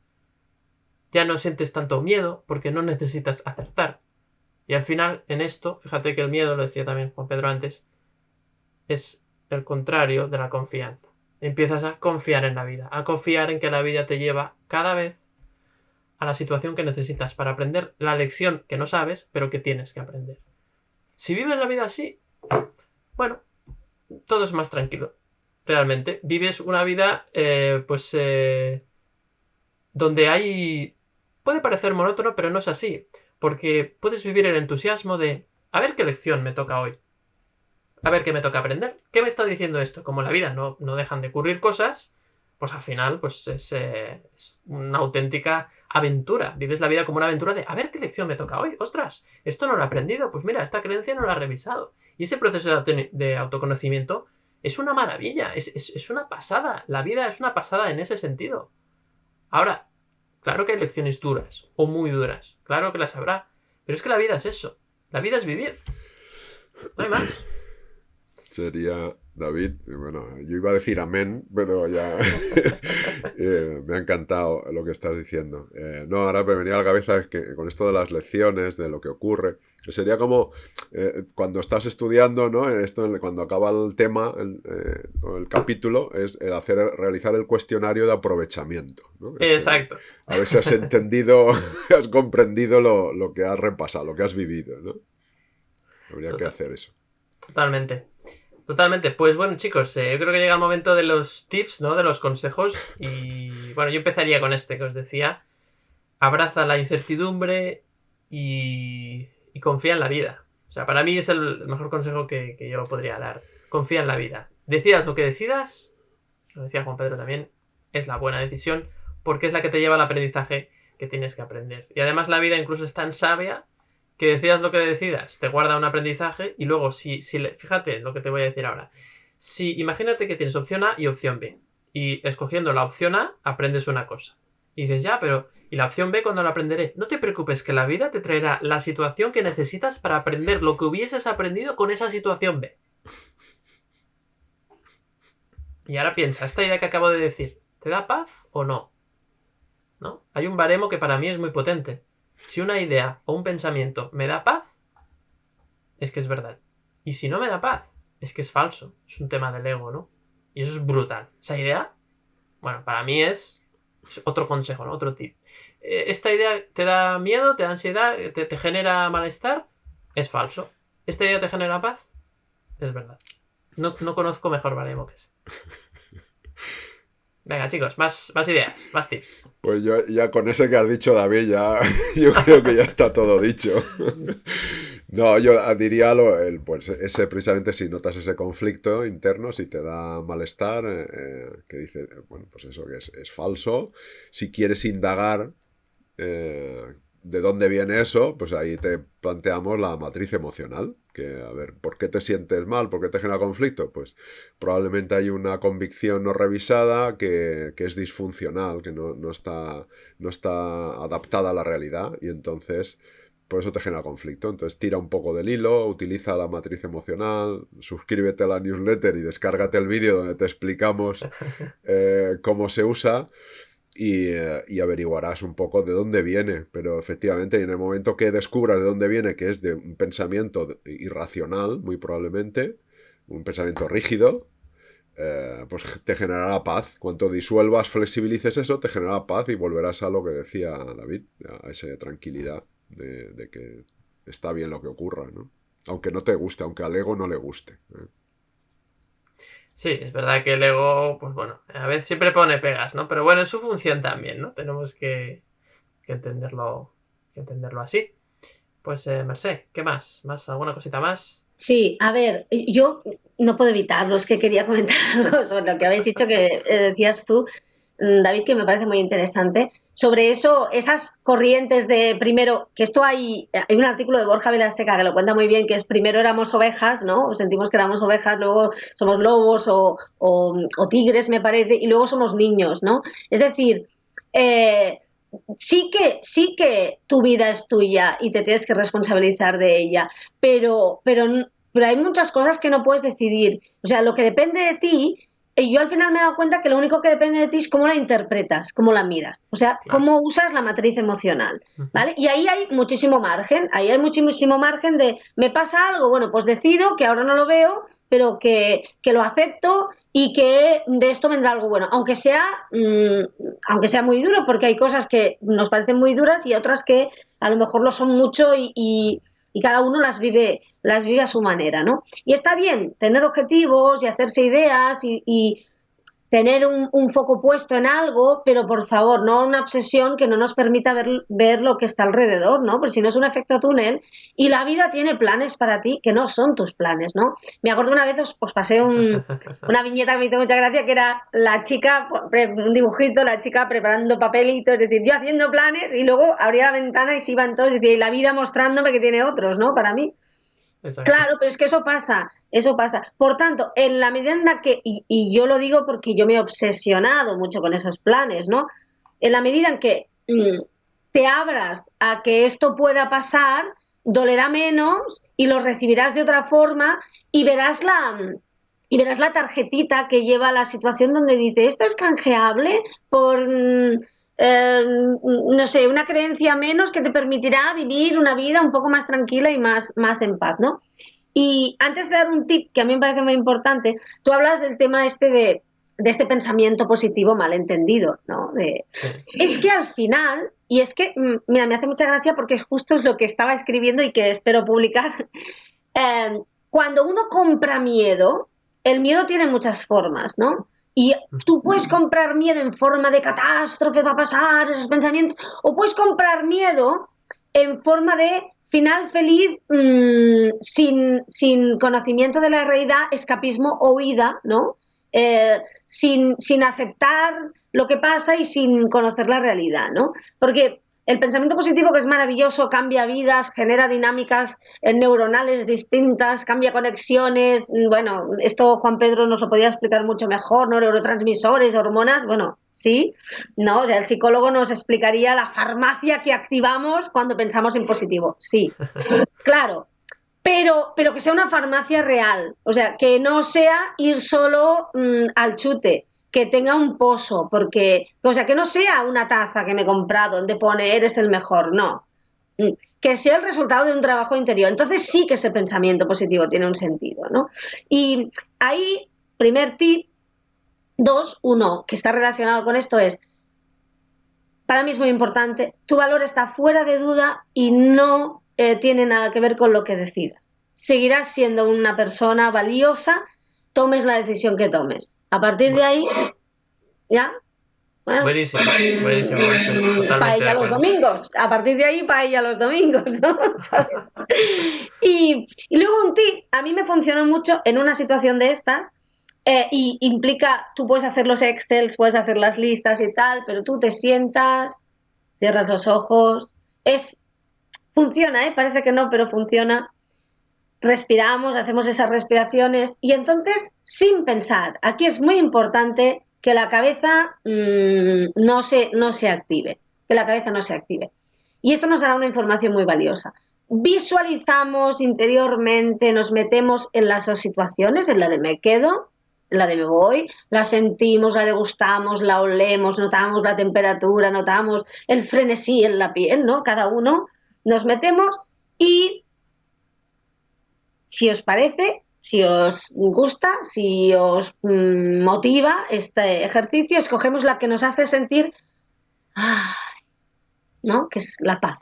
A: Ya no sientes tanto miedo porque no necesitas acertar. Y al final, en esto, fíjate que el miedo, lo decía también Juan Pedro antes, es el contrario de la confianza. Empiezas a confiar en la vida, a confiar en que la vida te lleva cada vez a la situación que necesitas para aprender la lección que no sabes, pero que tienes que aprender. Si vives la vida así, bueno, todo es más tranquilo. Realmente, vives una vida, donde hay... Puede parecer monótono, pero no es así. Porque puedes vivir el entusiasmo de a ver qué lección me toca hoy. A ver qué me toca aprender. ¿Qué me está diciendo esto? Como la vida no dejan de ocurrir cosas, pues al final pues es una auténtica aventura. Vives la vida como una aventura de a ver qué lección me toca hoy. ¡Ostras! Esto no lo he aprendido. Pues mira, esta creencia no la he revisado. Y ese proceso de autoconocimiento es una maravilla. Es una pasada. La vida es una pasada en ese sentido. Ahora, claro que hay lecciones duras o muy duras. Claro que las habrá. Pero es que la vida es eso. La vida es vivir. No hay más.
B: Sería, David, bueno, yo iba a decir amén, pero ya me ha encantado lo que estás diciendo. No, ahora me venía a la cabeza es que con esto de las lecciones, de lo que ocurre, sería como cuando estás estudiando, ¿no? Cuando acaba el tema, o el capítulo, es realizar el cuestionario de aprovechamiento, ¿no?
A: Exacto.
B: A ver si has entendido, has comprendido lo que has repasado, lo que has vivido, ¿no? Habría que hacer eso.
A: Totalmente. Pues bueno, chicos, yo creo que llega el momento de los tips, ¿no? De los consejos. Y bueno, yo empezaría con este que os decía. Abraza la incertidumbre y confía en la vida. O sea, para mí es el mejor consejo que yo podría dar. Confía en la vida. Decidas lo que decidas, lo decía Juan Pedro también, es la buena decisión porque es la que te lleva al aprendizaje que tienes que aprender. Y además la vida incluso es tan sabia que decidas lo que decidas, te guarda un aprendizaje y luego fíjate lo que te voy a decir ahora. Imagínate que tienes opción A y opción B y escogiendo la opción A aprendes una cosa Y dices, ya, pero... Y la opción B, cuando la aprenderé. No te preocupes, que la vida te traerá la situación que necesitas para aprender lo que hubieses aprendido con esa situación B. Y ahora piensa, esta idea que acabo de decir, ¿te da paz o no? ¿No? Hay un baremo que para mí es muy potente. Si una idea o un pensamiento me da paz, es que es verdad. Y si no me da paz, es que es falso. Es un tema del ego, ¿no? Y eso es brutal. Esa idea, bueno, para mí es otro consejo, ¿no? Otro tip. Esta idea te da miedo, te da ansiedad, te genera malestar, es falso. Esta idea te genera paz, es verdad. No conozco mejor baremo que ese. Venga, chicos, más ideas, más tips.
B: Pues yo ya con ese que has dicho, David, ya yo creo que ya está todo dicho. No, yo diría pues ese precisamente si notas ese conflicto interno, si te da malestar, que dice, bueno, pues eso que es falso. Si quieres indagar de dónde viene eso, pues ahí te planteamos la matriz emocional, que a ver, ¿por qué te sientes mal? ¿Por qué te genera conflicto? Pues probablemente hay una convicción no revisada que es disfuncional, que no está adaptada a la realidad y entonces por eso te genera conflicto. Entonces tira un poco del hilo, utiliza la matriz emocional, suscríbete a la newsletter y descárgate el vídeo donde te explicamos cómo se usa. Y averiguarás un poco de dónde viene, pero efectivamente en el momento que descubras de dónde viene, que es de un pensamiento irracional, muy probablemente, un pensamiento rígido, pues te generará paz. Cuanto disuelvas, flexibilices eso, te generará paz y volverás a lo que decía David, a esa tranquilidad de que está bien lo que ocurra, ¿no? Aunque no te guste, aunque al ego no le guste, ¿eh?
A: Sí, es verdad que el ego, pues bueno, a veces siempre pone pegas, ¿no? Pero bueno, es su función también, ¿no? Tenemos que entenderlo así. Pues, Mercé, ¿qué más? ¿Alguna cosita más?
C: Sí, a ver, yo no puedo evitarlo, es que quería comentar algo sobre lo que habéis dicho que decías tú, David, que me parece muy interesante. Sobre eso, esas corrientes de primero, que esto hay un artículo de Borja Vilaseca que lo cuenta muy bien, que es primero éramos ovejas, ¿no? O sentimos que éramos ovejas, luego somos lobos o tigres, me parece, y luego somos niños, ¿no? Es decir, sí que tu vida es tuya y te tienes que responsabilizar de ella, pero hay muchas cosas que no puedes decidir. O sea, lo que depende de ti, yo al final me he dado cuenta que lo único que depende de ti es cómo la interpretas, cómo la miras. O sea,
A: Claro.
C: cómo usas la matriz emocional, ¿vale? Y ahí hay muchísimo margen de, me pasa algo, bueno, pues decido que ahora no lo veo, pero que lo acepto y que de esto vendrá algo bueno, aunque sea muy duro, porque hay cosas que nos parecen muy duras y otras que a lo mejor lo son mucho y cada uno las vive a su manera, ¿no? Y está bien tener objetivos y hacerse ideas y tener un foco puesto en algo, pero por favor, no una obsesión que no nos permita ver lo que está alrededor, ¿no? Porque si no es un efecto túnel y la vida tiene planes para ti que no son tus planes, ¿no? Me acuerdo una vez os pasé una viñeta que me hizo mucha gracia, que era la chica, un dibujito, la chica preparando papelitos, es decir, yo haciendo planes y luego abría la ventana y se iban todos, es decir, y la vida mostrándome que tiene otros, ¿no? Para mí.
A: Exacto.
C: Claro, pero es que eso pasa. Por tanto, en la medida en la que, y yo lo digo porque yo me he obsesionado mucho con esos planes, ¿no? En la medida en que te abras a que esto pueda pasar, dolerá menos y lo recibirás de otra forma y verás la tarjetita que lleva la situación donde dice, esto es canjeable por... no sé, una creencia menos que te permitirá vivir una vida un poco más tranquila y más en paz, ¿no? Y antes de dar un tip que a mí me parece muy importante, tú hablas del tema este de este pensamiento positivo malentendido, ¿no?
A: Sí.
C: Es que al final, y es que, mira, me hace mucha gracia porque justo es lo que estaba escribiendo y que espero publicar. Cuando uno compra miedo, el miedo tiene muchas formas, ¿no? Y tú puedes comprar miedo en forma de catástrofe, va a pasar, esos pensamientos, o puedes comprar miedo en forma de final feliz, sin conocimiento de la realidad, escapismo o huida, ¿no? Sin aceptar lo que pasa y sin conocer la realidad, ¿no? Porque el pensamiento positivo, que es maravilloso, cambia vidas, genera dinámicas neuronales distintas, cambia conexiones. Bueno, esto Juan Pedro nos lo podía explicar mucho mejor, ¿no? Neurotransmisores, hormonas, bueno, ¿sí? ¿No? O sea, el psicólogo nos explicaría la farmacia que activamos cuando pensamos en positivo, sí, claro. Pero que sea una farmacia real, o sea, que no sea ir solo al chute, que tenga un pozo, porque, o sea, que no sea una taza que me he comprado donde pone eres el mejor, no. Que sea el resultado de un trabajo interior. Entonces sí que ese pensamiento positivo tiene un sentido, ¿no? Y ahí, primer tip, dos, uno, que está relacionado con esto es, para mí es muy importante, tu valor está fuera de duda y no tiene nada que ver con lo que decidas. Seguirás siendo una persona valiosa, tomes la decisión que tomes. A partir de ahí, ya, bueno,
A: Buenísimo, buenísimo, Mercè, totalmente de
C: paella los
A: acuerdo.
C: domingos. A partir de ahí, paella los domingos, ¿no? ¿Sabes? Y luego un tip, a mí me funcionó mucho en una situación de estas, y implica, tú puedes hacer los Excels, puedes hacer las listas y tal, pero tú te sientas, cierras los ojos, funciona, parece que no, pero funciona. Respiramos, hacemos esas respiraciones y entonces, sin pensar, aquí es muy importante que la cabeza no se active, que la cabeza no se active. Y esto nos dará una información muy valiosa. Visualizamos interiormente, nos metemos en las dos situaciones, en la de me quedo, en la de me voy, la sentimos, la degustamos, la olemos, notamos la temperatura, notamos el frenesí en la piel, ¿no? Cada uno nos metemos y si os parece, si os gusta, si os motiva este ejercicio, escogemos la que nos hace sentir, ¿no? Que es la paz,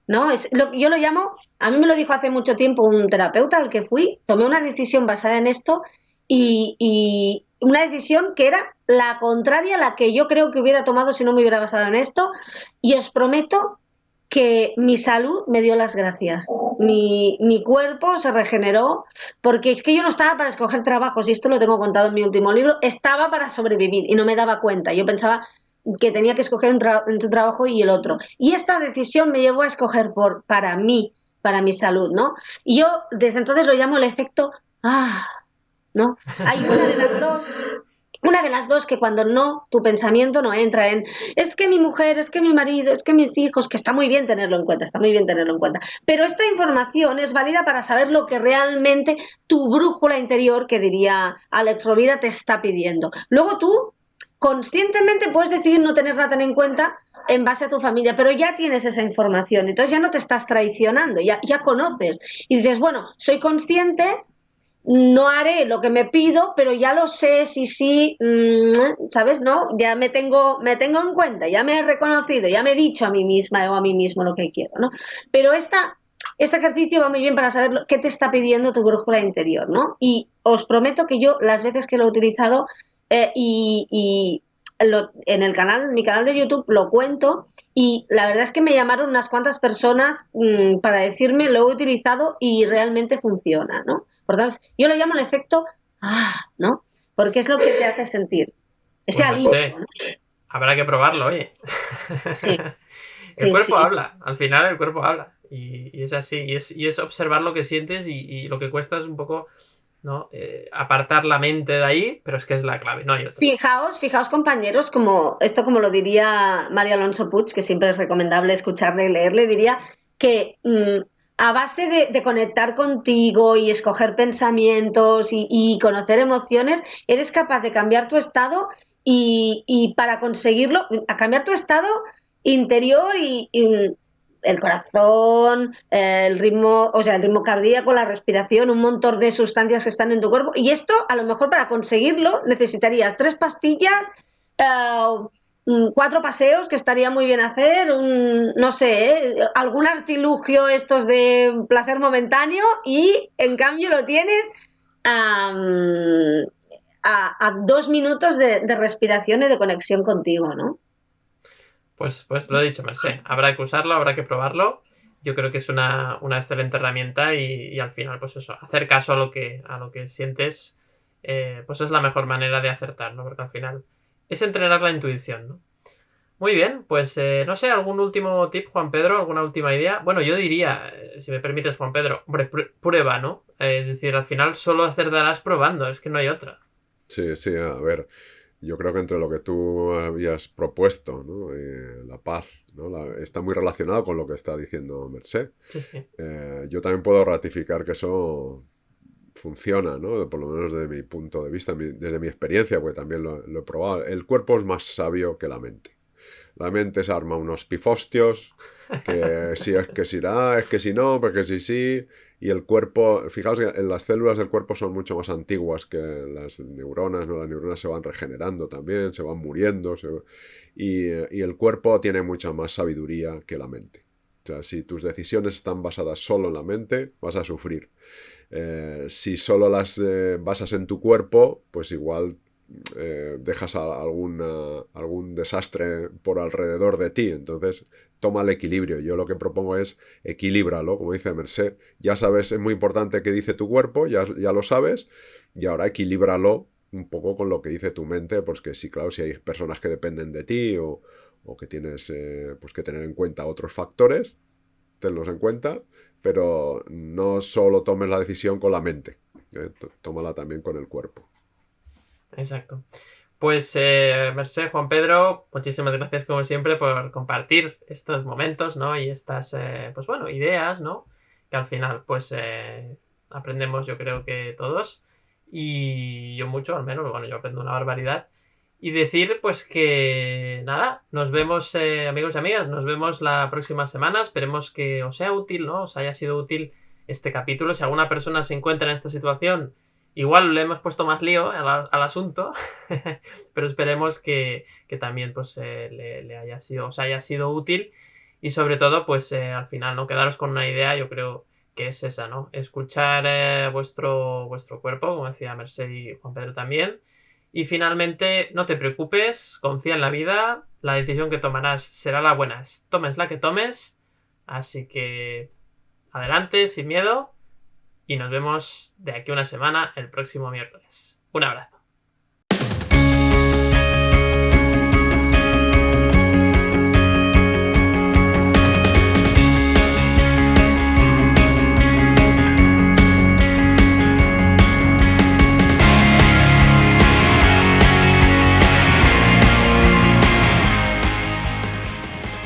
C: ¿no? Yo lo llamo, a mí me lo dijo hace mucho tiempo un terapeuta al que fui, tomé una decisión basada en esto y una decisión que era la contraria a la que yo creo que hubiera tomado si no me hubiera basado en esto, y os prometo que mi salud me dio las gracias. Mi cuerpo se regeneró, porque es que yo no estaba para escoger trabajos, y esto lo tengo contado en mi último libro, estaba para sobrevivir y no me daba cuenta. Yo pensaba que tenía que escoger entre un trabajo y el otro. Y esta decisión me llevó a escoger para mí, para mi salud, ¿no? Y yo desde entonces lo llamo el efecto, ¿no? Hay una de las dos que cuando no, tu pensamiento no entra en es que mi mujer, es que mi marido, es que mis hijos, que está muy bien tenerlo en cuenta, está muy bien tenerlo en cuenta, pero esta información es válida para saber lo que realmente tu brújula interior, que diría Alex Rovira, te está pidiendo. Luego tú conscientemente puedes decidir no tenerla tan en cuenta en base a tu familia, pero ya tienes esa información, entonces ya no te estás traicionando, ya conoces y dices, bueno, soy consciente, no haré lo que me pido, pero ya lo sé, sí, ¿sabes? ¿No? Ya me tengo en cuenta, ya me he reconocido, ya me he dicho a mí misma o a mí mismo lo que quiero, ¿no? Pero este ejercicio va muy bien para saber qué te está pidiendo tu brújula interior, ¿no? Y os prometo que yo, las veces que lo he utilizado, en mi canal de YouTube lo cuento, y la verdad es que me llamaron unas cuantas personas para decirme lo he utilizado y realmente funciona, ¿no? Por tanto, yo lo llamo el efecto ¿no? Porque es lo que te hace sentir ese
A: Pues
C: alivio,
A: Mercè,
C: ¿no?
A: habrá que probarlo, oye.
C: Sí,
A: El
C: sí,
A: cuerpo
C: sí.
A: habla, al final el cuerpo habla. Y es así, y es observar lo que sientes y lo que cuesta es un poco, ¿no? Apartar la mente de ahí, pero es que es la clave, no hay otra.
C: Fijaos, compañeros, como lo diría María Alonso Puig, que siempre es recomendable escucharle y leerle, diría que a base de conectar contigo y escoger pensamientos y conocer emociones, eres capaz de cambiar tu estado y para conseguirlo, a cambiar tu estado interior y el corazón, el ritmo, o sea, el ritmo cardíaco, la respiración, un montón de sustancias que están en tu cuerpo. Y esto, a lo mejor, para conseguirlo, necesitarías 3 pastillas, 4 paseos, que estaría muy bien hacer, no sé, algún artilugio estos de placer momentáneo, y en cambio lo tienes a 2 minutos de respiración y de conexión contigo, ¿no?
A: Pues lo he dicho, Mercè. Habrá que usarlo, habrá que probarlo. Yo creo que es una excelente herramienta y al final, pues eso, hacer caso a lo que sientes, pues es la mejor manera de acertar, ¿no? Porque al final es entrenar la intuición, ¿no? Muy bien, pues no sé, ¿algún último tip, Juan Pedro? ¿Alguna última idea? Bueno, yo diría, si me permites, Juan Pedro, hombre, prueba, ¿no? Es decir, al final solo acertarás probando, es que no hay otra.
B: Sí, sí, a ver. Yo creo que entre lo que tú habías propuesto, ¿no? La paz, ¿no? Está muy relacionado con lo que está diciendo Mercé.
A: Sí, sí.
B: Yo también puedo ratificar que eso funciona, ¿no? Por lo menos desde mi punto de vista, desde mi experiencia, porque también lo he probado. El cuerpo es más sabio que la mente. La mente se arma unos pifostios, que si es que si da, es que si no, porque si sí. Y el cuerpo, fijaos que las células del cuerpo son mucho más antiguas que las neuronas, ¿no? Las neuronas se van regenerando también, se van muriendo, y el cuerpo tiene mucha más sabiduría que la mente. O sea, si tus decisiones están basadas solo en la mente, vas a sufrir. Si solo las basas en tu cuerpo, pues igual dejas algún desastre por alrededor de ti. Entonces, toma el equilibrio. Yo lo que propongo es equilíbralo, como dice Merced. Ya sabes, es muy importante qué dice tu cuerpo, ya lo sabes, y ahora equilíbralo un poco con lo que dice tu mente, pues que sí, claro, si hay personas que dependen de ti o que tienes pues que tener en cuenta otros factores, tenlos en cuenta, pero no solo tomes la decisión con la mente, tómala también con el cuerpo.
A: Exacto. Pues Mercé, Juan Pedro, muchísimas gracias como siempre por compartir estos momentos, ¿no? Y estas, pues bueno, ideas, ¿no? Que al final, pues aprendemos, yo creo que todos. Y yo mucho, al menos, bueno, yo aprendo una barbaridad. Y decir, pues que nada, nos vemos, amigos y amigas, nos vemos la próxima semana. Esperemos que os sea útil, ¿no? Os haya sido útil este capítulo. Si alguna persona se encuentra en esta situación, igual le hemos puesto más lío al asunto, pero esperemos que también pues, le haya sido, os haya sido útil y sobre todo, pues al final, ¿no? Quedaros con una idea, yo creo que es esa, ¿no? Escuchar vuestro cuerpo, como decía Merced y Juan Pedro también. Y finalmente, no te preocupes, confía en la vida, la decisión que tomarás será la buena, tomes la que tomes, así que adelante, sin miedo, y nos vemos de aquí a una semana el próximo miércoles. Un abrazo.